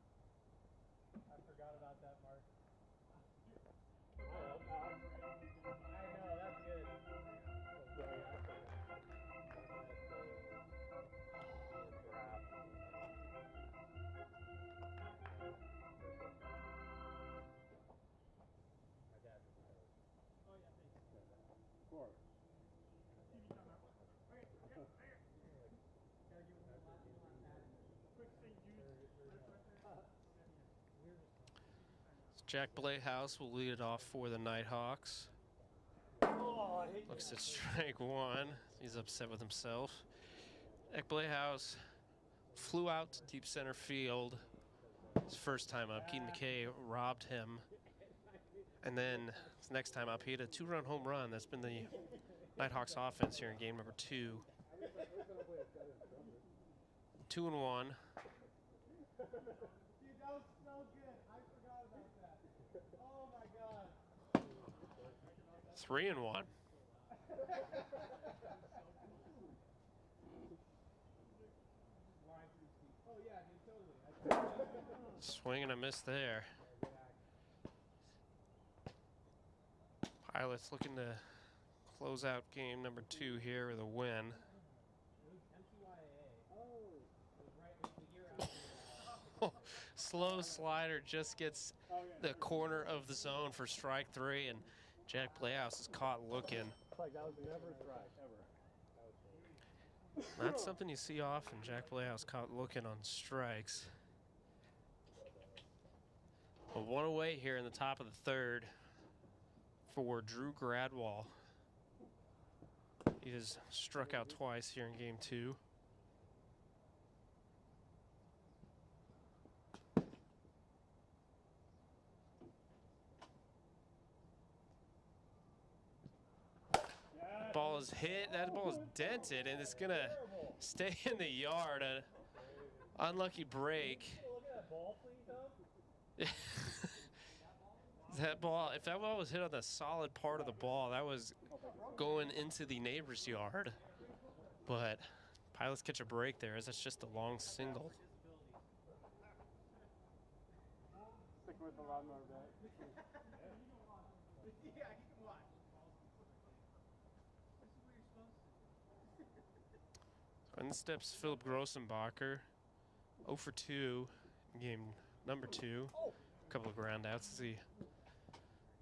I forgot about that, Mark. I know, that's good. Jack Blayhouse will lead it off for the Nighthawks. Looks at strike 1. He's upset with himself. Jack Blayhouse flew out to deep center field. His first time up, Keaton McKay robbed him. And then his next time up, he had a 2-run home run. That's been the Nighthawks offense here in game number 2. 2 and 1. Dude, that was so good. I forgot about that. Oh my God. 3-1. Swing and a miss there. Pilots looking to close out game number 2 here with a win. Slow slider just gets the corner of the zone for strike 3, and Jack Playhouse is caught looking. Like that was never a strike, ever. Not something you see often. Jack Playhouse caught looking on strikes. A 1 away here in the top of the 3rd for Drew Gradwall. He has struck out twice here in game 2. Ball is hit. That ball is dented, and it's gonna stay in the yard. An unlucky break. That ball, if that ball was hit on the solid part of the ball, that was going into the neighbor's yard. But Pilots catch a break there, as that's just a long single. Sticking with the lawnmower bat. In steps Philip Grossenbacher, 0 for 2 in game number 2. A couple of ground outs as he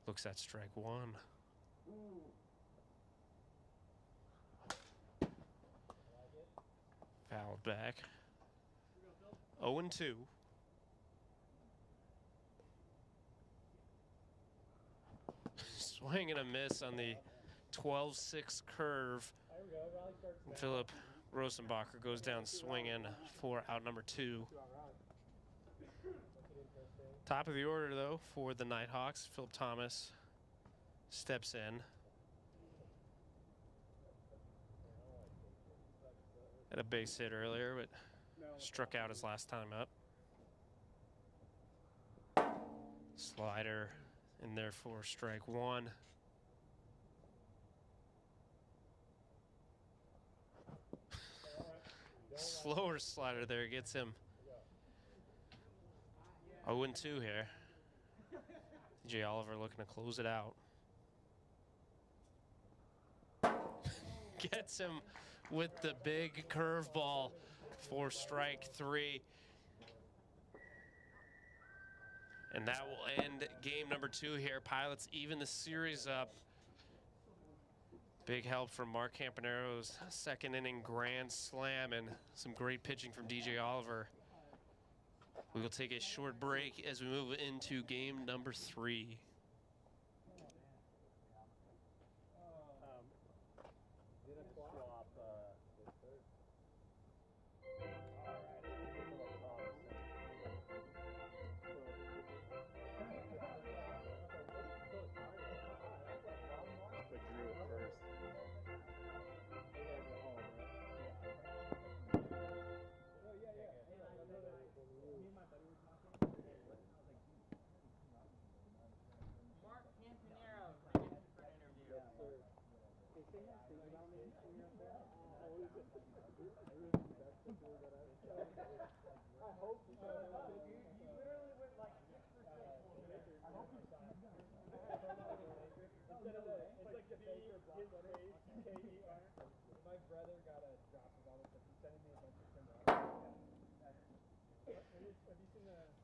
looks at strike 1. Fouled back. 0 and 2. Swing and a miss on the 12-6 curve. Philip Rosenbacher goes down swinging for out number 2. Top of the order, though, for the Nighthawks. Philip Thomas steps in. Had a base hit earlier, but struck out his last time up. Slider in there for strike 1. Slower slider there gets him 0 and 2 here. DJ Oliver looking to close it out. Gets him with the big curveball for strike 3. And that will end game number 2 here. Pilots even the series up. Big help from Mark Campanero's second inning grand slam and some great pitching from DJ Oliver. We will take a short break as we move into game number 3.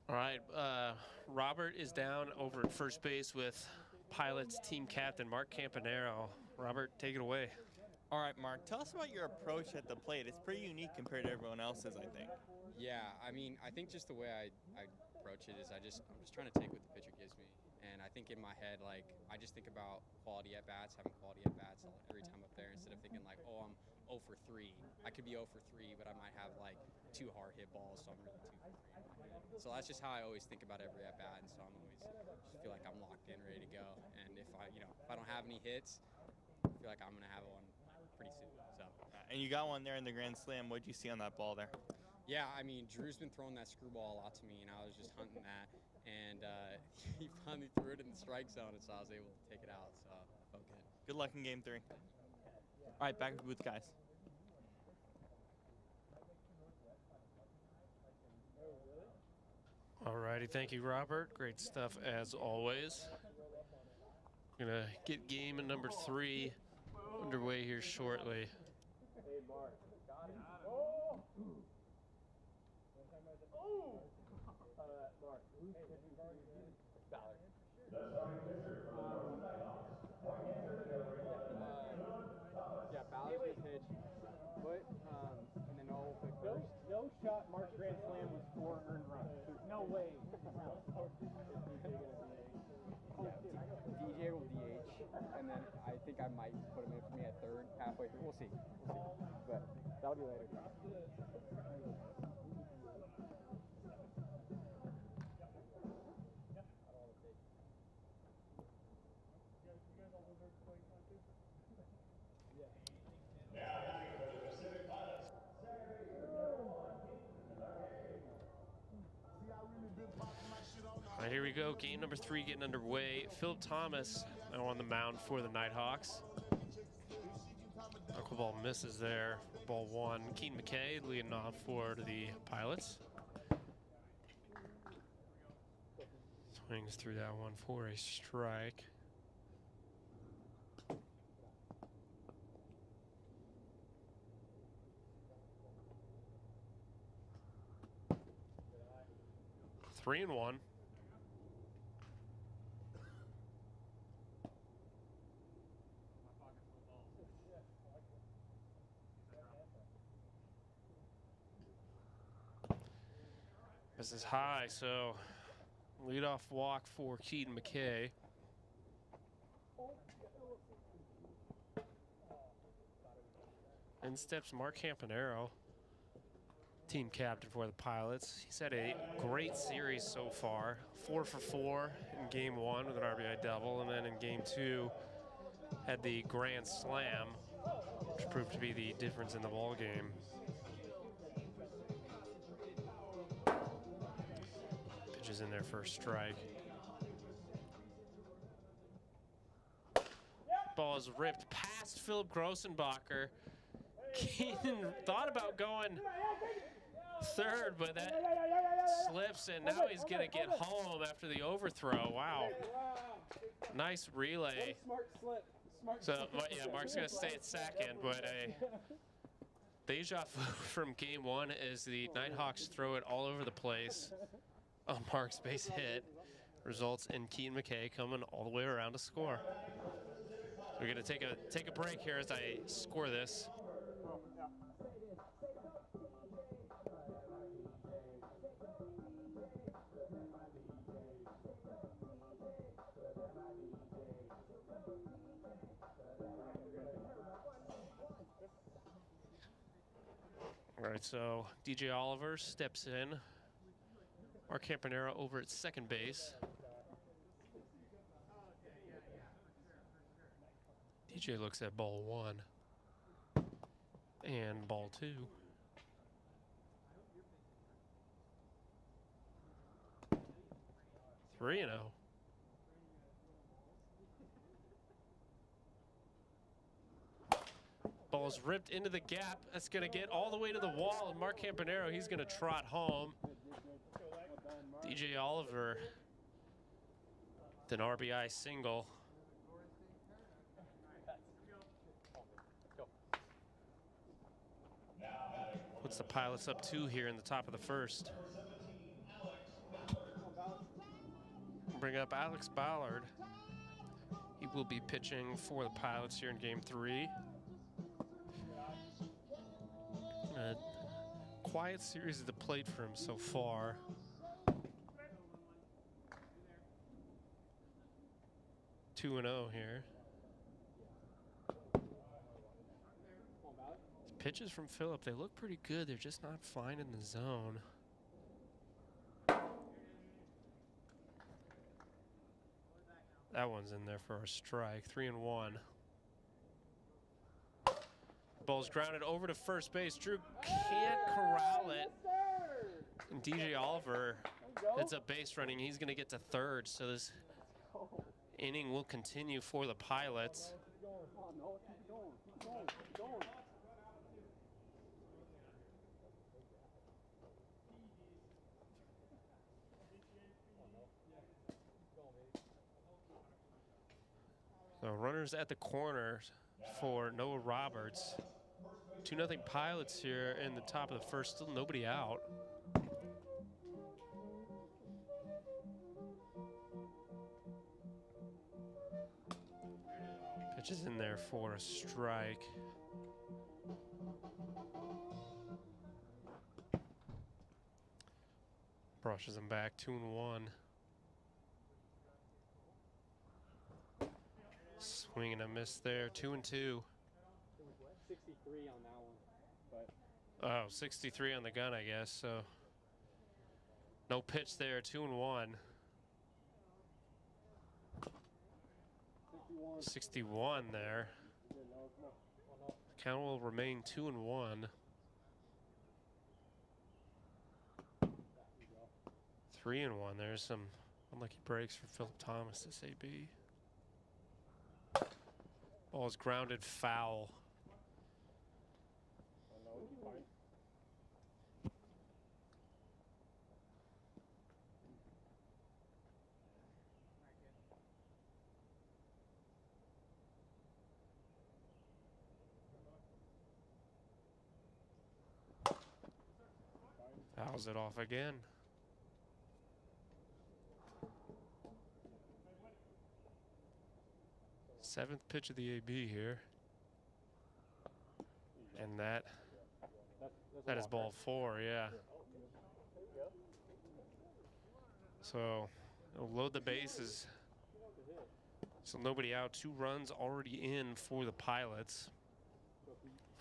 All right, Robert is down over at first base with Pilots team captain Mark Campanero. Robert, take it away. All right, Mark, tell us about your approach at the plate. It's pretty unique compared to everyone else's, I think. Yeah, I mean, I think just the way I approach it is I'm just trying to take what the pitcher gives me. And I think in my head, like, I just think about quality at-bats, having quality at-bats every time up there, instead of thinking like, oh, I'm 0 for 3. I could be 0 for 3, but I might have like 2 hard hit balls, so I'm really 2 for 3. So that's just how I always think about every at-bat, and so I'm always just feel like I'm locked in, ready to go. And if I don't have any hits, I feel like I'm gonna have one pretty soon. So. And you got one there in the grand slam. What'd you see on that ball there? Yeah, I mean, Drew's been throwing that screwball a lot to me, and I was just hunting that. and he finally threw it in the strike zone, and so I was able to take it out. So felt good. Good luck in game 3. All right, back to the booth, guys. Alrighty, thank you, Robert. Great stuff as always. Gonna get game number 3 underway here shortly. Yeah, Ballard's the pitch. But, and then all the first. No shot Mark's grand slam was 4 earned runs. There's no way. DJ will DH, and then I think I might put him in for me at third, halfway through. We'll see. But that'll be later. All right, here we go. Game number 3 getting underway. Philip Thomas now on the mound for the Nighthawks. Knuckleball misses there. Ball 1. Keaton McKay leading off for the Pilots. Swings through that one for a strike. Three and 1. This is high, so leadoff walk for Keaton McKay. In steps Mark Campanaro, team captain for the Pilots. He's had a great series so far. 4 for 4 in game 1 with an RBI double, and then in game 2 had the grand slam, which proved to be the difference in the ball game. Pitches in there for a strike. Ball is ripped past Philip Grossenbacher. Keaton thought about going third, but that slips, and now he's going to get home after the overthrow. Wow. Nice relay. So, yeah, Mark's going to stay at second, but a deja vu from game 1 is the Nighthawks throw it all over the place on Mark's base hit. Results in Keaton McKay coming all the way around to score. We're going to take a break here as I score this. All right, so DJ Oliver steps in. Mark Campanaro over at second base. DJ looks at ball 1 and ball 2. Three and 0. Ball's ripped into the gap. That's going to get all the way to the wall, and Mark Campanaro, he's going to trot home. DJ Oliver, an RBI single. Puts the Pilots up 2 here in the top of the first. Bring up Alex Ballard. He will be pitching for the Pilots here in game 3. A quiet series at the plate for him so far. Two and 0 here. Pitches from Phillip, they look pretty good. They're just not finding the zone. That one's in there for a strike. 3 and 1. Ball's grounded over to first base. Drew can't corral it. And DJ Oliver hits up base running. He's going to get to third, so this inning will continue for the Pilots. So runners at the corner for Noah Roberts. 2-0 Pilots here in the top of the first, still nobody out. Pitch is in there for a strike. Brushes him back, 2-1. Swing and a miss there, 2-2. 63 on that one. But Oh, 63 on the gun, I guess. So no pitch there, 2-1. 61 there. Count will remain 2-1. 3-1. There's some unlucky breaks for Philip Thomas, this AB. Ball is grounded foul. Fouls it off again. Seventh pitch of the AB here. And that is ball 4, yeah. So it'll load the bases. So nobody out, 2 runs already in for the Pilots.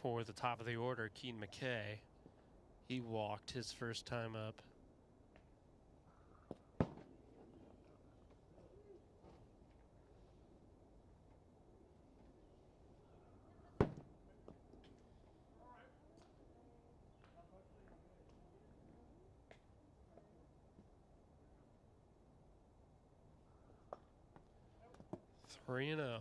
For the top of the order, Keane McKay. He walked his first time up. Three and 0.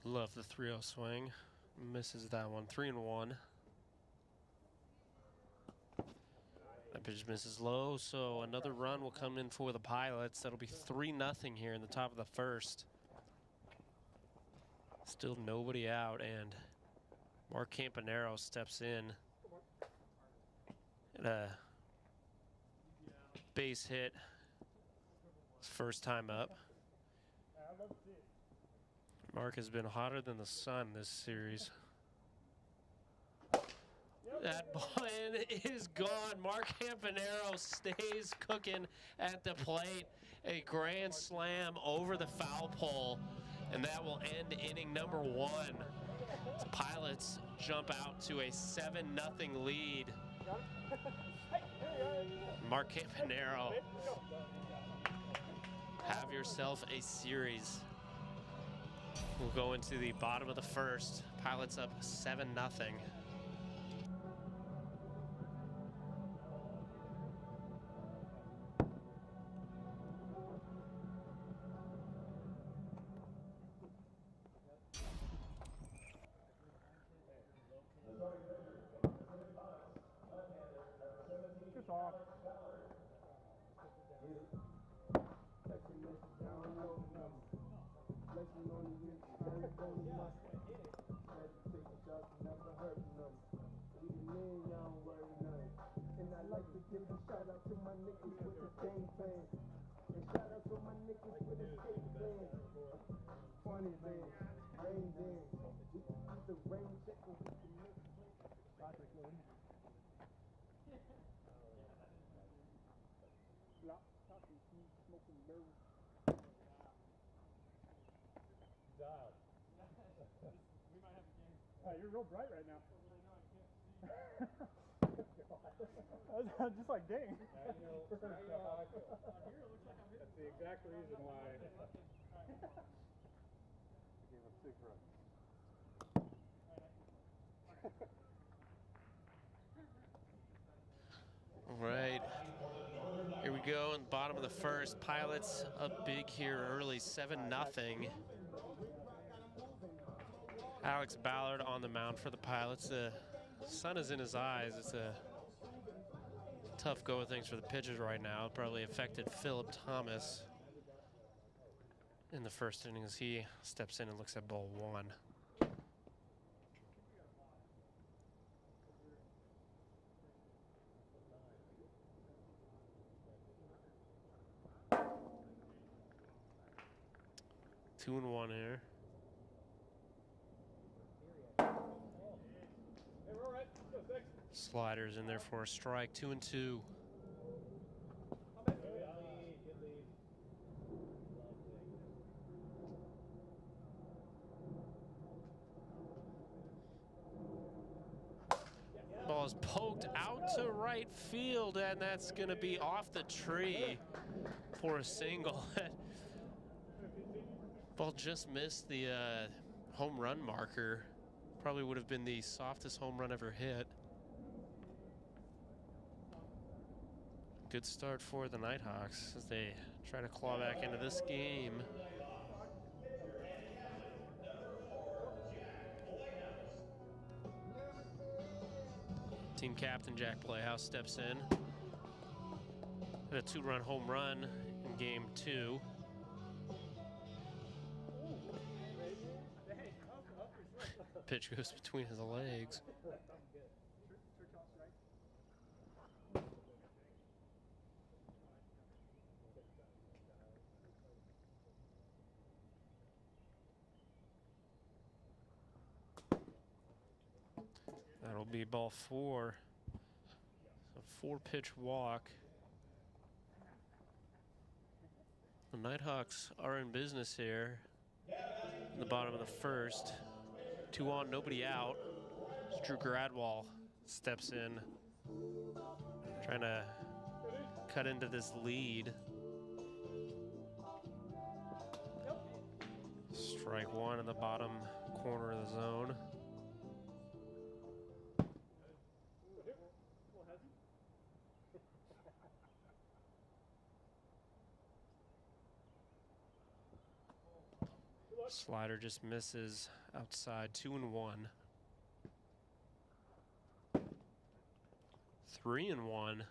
Love the 3-0 swing. Misses that one. 3-1. That pitch misses low, so another run will come in for the Pilots. That'll be 3-0 here in the top of the first. Still nobody out, and Mark Campanero steps in. And a base hit. His first time up. Mark has been hotter than the sun this series. That ball is gone. Mark Campanero stays cooking at the plate. A grand slam over the foul pole, and that will end inning number 1. The Pilots jump out to a 7-0 lead. Mark Campanero, have yourself a series. We'll go into the bottom of the first. Pilots up 7-0. You're real bright right now. I was just like, dang. That's the exact reason why. Gave up 6 runs. All right, here we go in the bottom of the first. Pilots up big here early, 7-0. Alex Ballard on the mound for the Pilots. The sun is in his eyes. It's a tough go of things for the pitchers right now. Probably affected Philip Thomas in the first inning as he steps in and looks at ball 1. 2-1 here. Sliders in there for a strike. 2-2. Ball is poked out to right field, and that's going to be off the tree for a single. Ball just missed the home run marker. Probably would have been the softest home run ever hit. Good start for the Nighthawks as they try to claw back into this game. Team captain Jack Playhouse steps in. Had a 2-run home run in game 2. Pitch goes between his legs. That'll be ball 4. So 4-pitch walk. The Nighthawks are in business here in the bottom of the first. 2 on, nobody out. Drew Gradwall steps in, trying to cut into this lead. Strike 1 in the bottom corner of the zone. Slider just misses outside. 2-1. 3-1.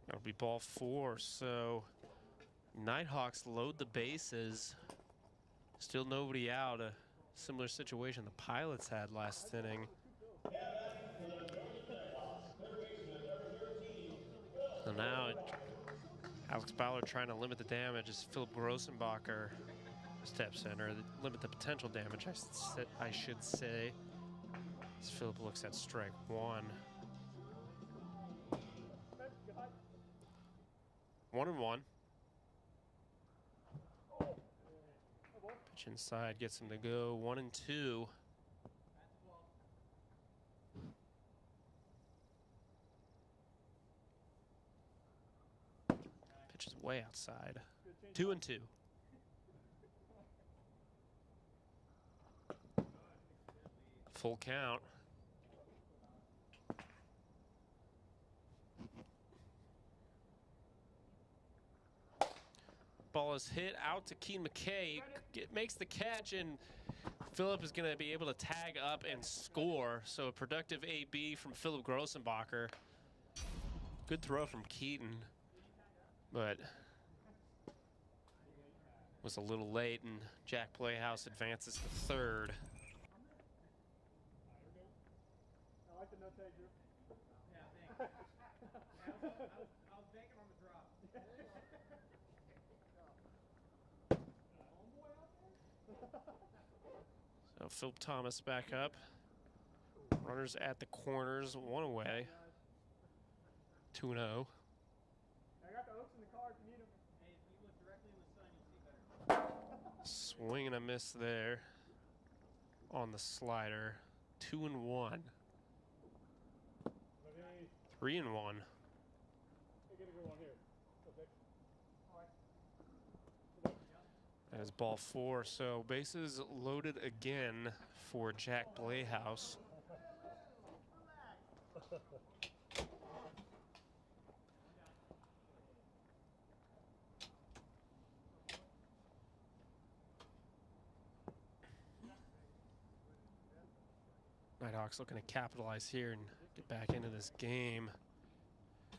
That'll be ball 4. So Nighthawks load the bases. Still nobody out. A similar situation the Pilots had last inning. So now Alex Ballard trying to limit the damage as Philip Grossenbacher steps in, or limit the potential damage, I should say. As Philip looks at strike 1. 1-1. Pitch inside gets him to go. 1-2. Pitch is way outside. 2-2. Full count. Ball is hit out to Keane McKay. Makes the catch, and Philip is going to be able to tag up and score. So a productive AB from Philip Grossenbacher. Good throw from Keaton, but was a little late, and Jack Playhouse advances to third. I like the no take group. Yeah, thanks. I was banking on the drop. So Philip Thomas back up. Runners at the corners, 1 away. 2-0. I got the oaks in the car if you need them. Hey, if you look directly in the sun, you'll see better. Swing and a miss there on the slider. 2-1. 3-1. That is ball 4, so bases loaded again for Jack Playhouse. Nighthawks looking to capitalize here and get back into this game.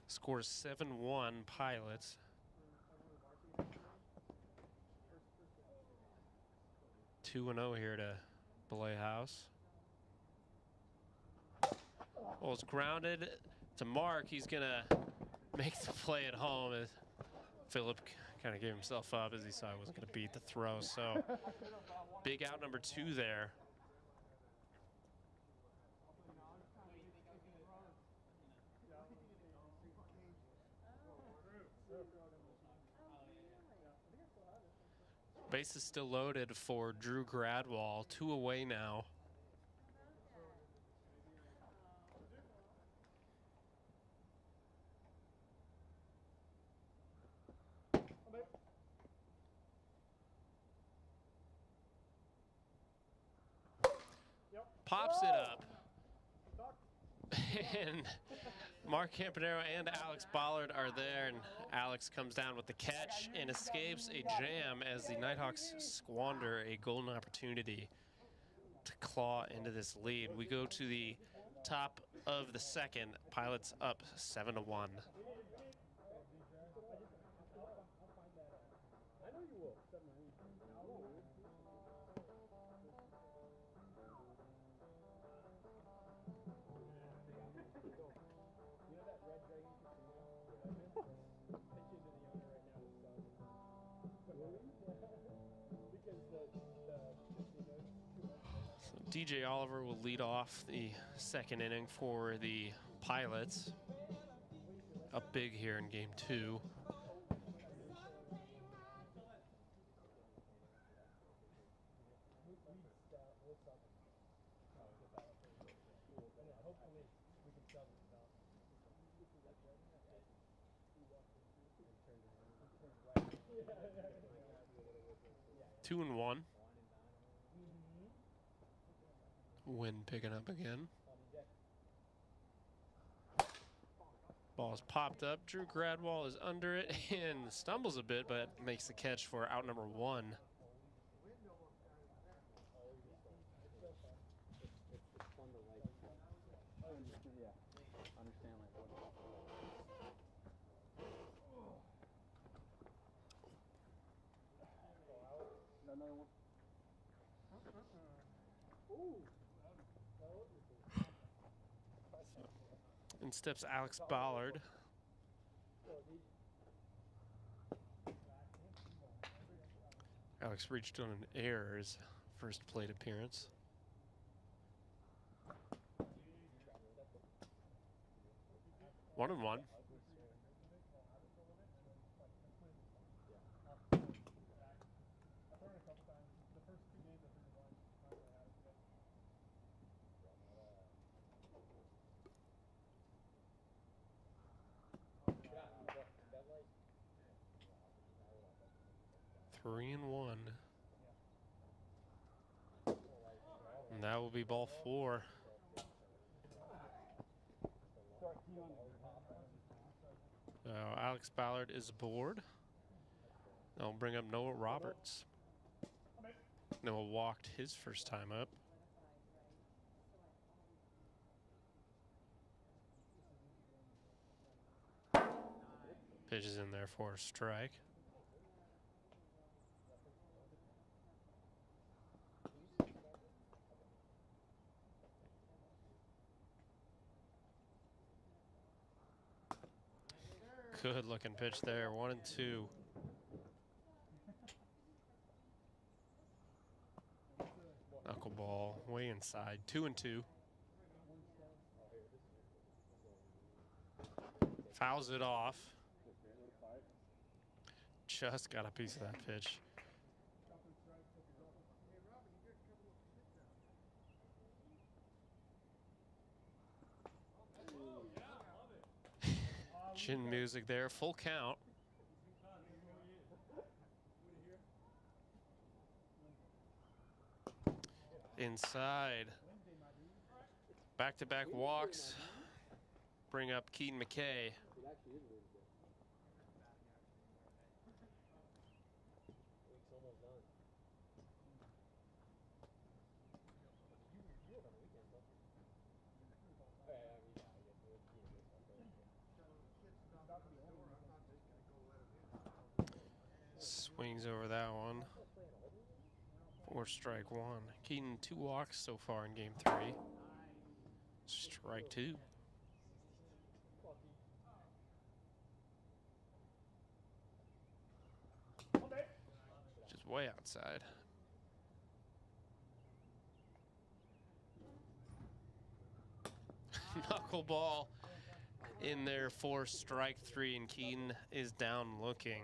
Scores 7-1 Pilots. Two and 0 here to Playhouse. Well, it's grounded to Mark. He's gonna make the play at home as Phillip kind of gave himself up as he saw he wasn't gonna beat the throw. So big out number 2 there. Base is still loaded for Drew Gradwall. 2 away now. Pops it up. And Mark Campanero and Alex Ballard are there, and Alex comes down with the catch and escapes a jam as the Nighthawks squander a golden opportunity to claw into this lead. We go to the top of the second. Pilots up 7-1. DJ Oliver will lead off the second inning for the Pilots. Up big here in game 2. Two and 1. Wind picking up again. Ball's popped up. Drew Gradwall is under it and stumbles a bit, but makes the catch for out number 1. In steps Alex Ballard. Alex reached on an error his first plate appearance. One and 1. Three and 1. And that will be ball 4. Alex Ballard is aboard. I'll bring up Noah Roberts. Noah walked his first time up. Pitch is in there for a strike. Good looking pitch there, 1 and 2. Knuckleball way inside, 2 and 2. Fouls it off. Just got a piece of that pitch. Chin music there, full count. Inside. Back-to-back walks. Bring up Keaton McKay. Swings over that one. 4 strike 1. Keaton 2 walks so far in game 3. Strike 2. Just way outside. Knuckleball in there for strike 3, and Keaton is down looking.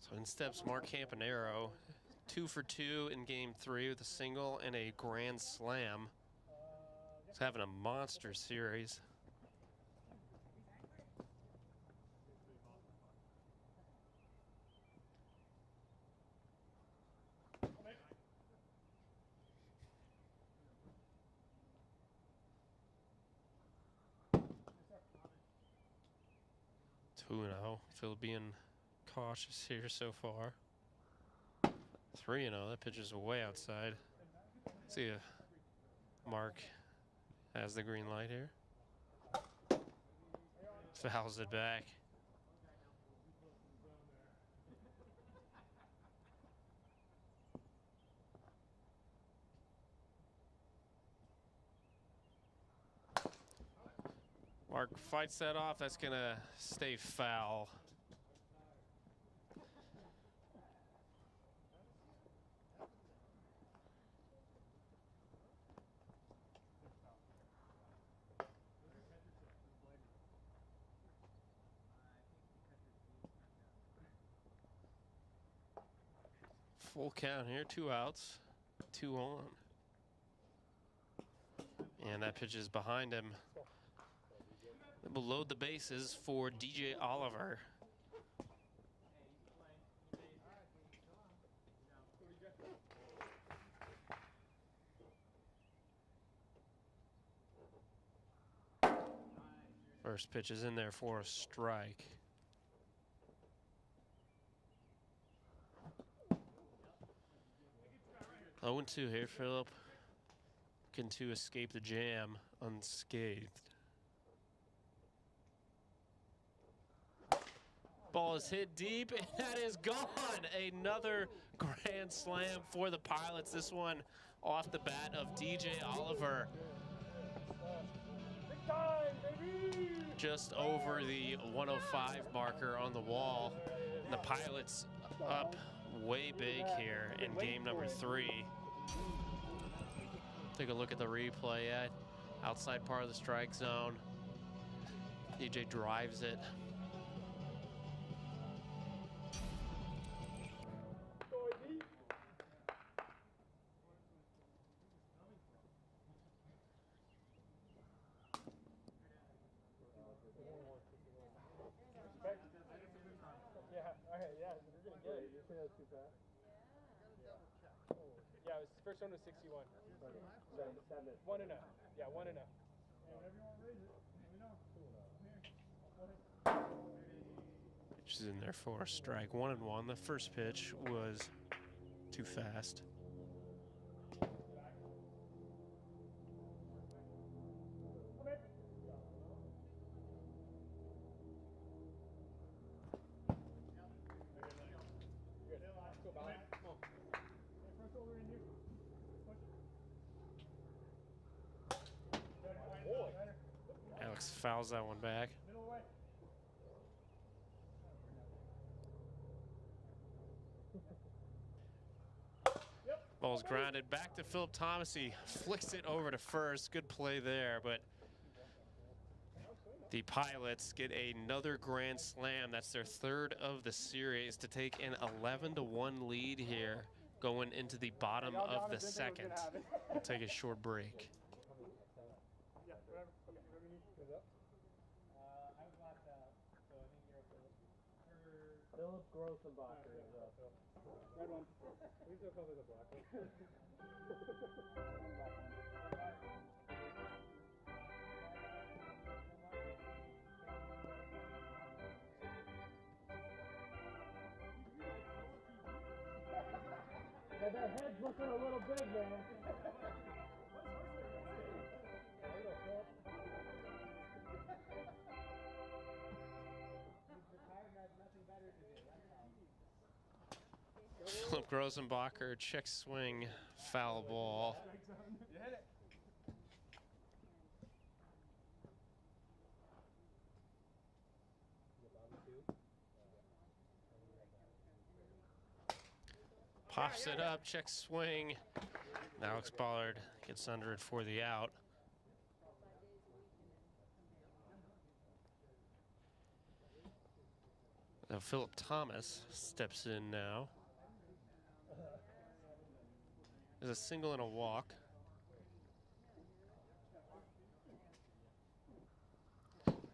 So in steps Mark Campanero, 2 for 2 in game 3 with a single and a grand slam. He's having a monster series. Two now. Phil being cautious here so far. 3-0. That pitch is way outside. See if Mark has the green light here. Fouls it back. Mark fights that off. That's going to stay foul. Full count here, 2 outs, 2 on. And that pitch is behind him. We'll load the bases for DJ Oliver. First pitch is in there for a strike. Oh, 0-2 here, Phillip. Looking to escape the jam unscathed. Ball is hit deep, and that is gone. Another grand slam for the Pilots. This one off the bat of DJ Oliver. Just over the 105 marker on the wall. And the Pilots up way big here in game number 3. Take a look at the replay at outside part of the strike zone. DJ drives it. Yeah, it was, first one was 61. 1-0. Yeah, 1-0. Pitch is in there for a strike. 1-1. The first pitch was too fast. Alex fouls that one back. Ball's grounded back to Philip Thomas. He flicks it over to first. Good play there, but The Pilots get another grand slam. That's their third of the series to take an 11-1 lead here going into the bottom of the second. We'll take a short break. Yeah, whatever. Okay, whatever you need. Goes up. I was last out, so I think you're up, Philip. Philip Grossenbacher is up. Red one. We still cover the black one. Yeah, that head's looking a little big, man. Philip Grossenbacher, check swing, foul ball. You hit it. Pops it up, check swing. Now Alex Ballard gets under it for the out. Now Philip Thomas steps in now. There's a single and a walk.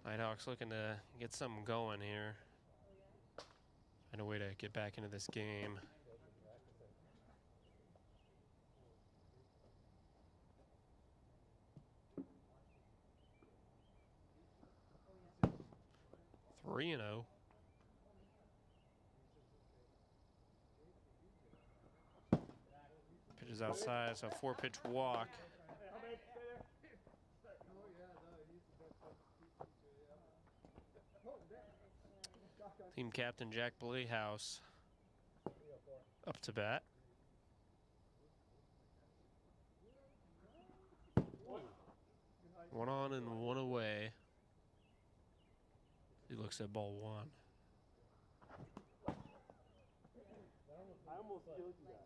Nighthawks looking to get something going here. Find a way to get back into this game. Three and 0. Pitches outside, so 4-pitch walk. Team captain Jack Blehouse up to bat. One on and one away. He looks at ball one. I almost killed you guys.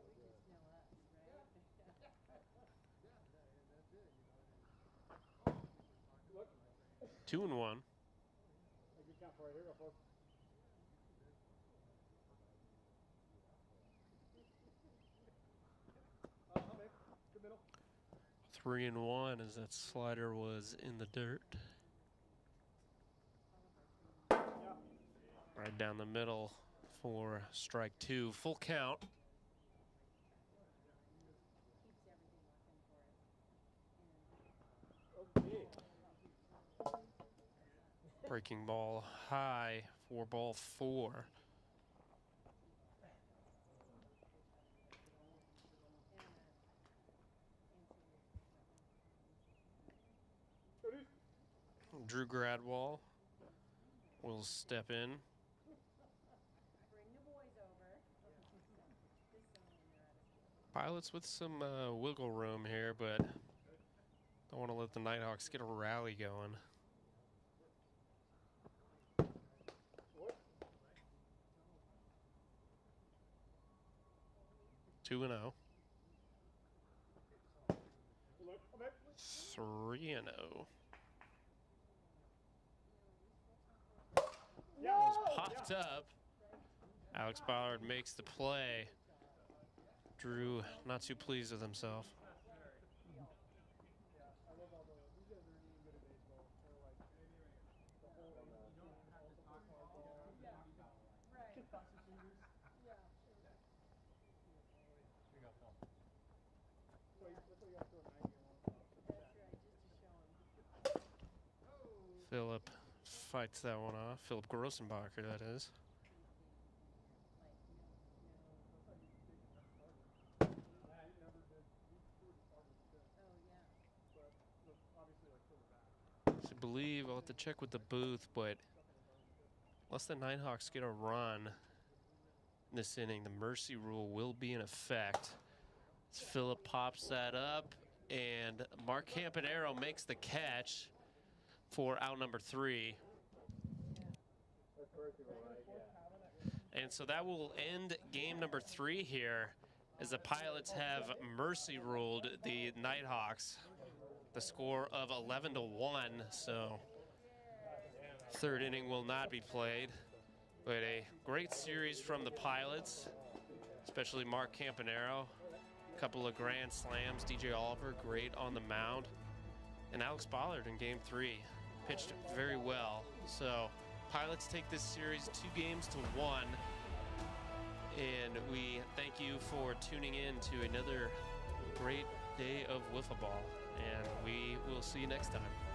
2 and 1. A good count for it. Here we go, folks. Good middle. 3 and 1 as that slider was in the dirt. Right down the middle for strike 2. Full count. Breaking ball high for ball 4. Drew Gradwall will step in. Pilots with some wiggle room here, but don't want to let the Nighthawks get a rally going. Two and 0. 3 and 0. Popped up. Alex Ballard makes the play. Drew not too pleased with himself. Philip fights that one off. Philip Grossenbacher, that is. I believe I'll have to check with the booth, but unless the Nighthawks get a run in this inning, the mercy rule will be in effect. As Philip pops that up, and Mark Campanaro makes the catch for out number 3. And so that will end game number 3 here, as the Pilots have mercy ruled the Nighthawks. The score of 11-1. So Third inning will not be played, but a great series from the Pilots, especially Mark Campanaro. A couple of grand slams. DJ Oliver, great on the mound. And Alex Bollard in game 3 pitched very well. So Pilots take this series 2-1. And we thank you for tuning in to another great day of wiffle ball. And we will see you next time.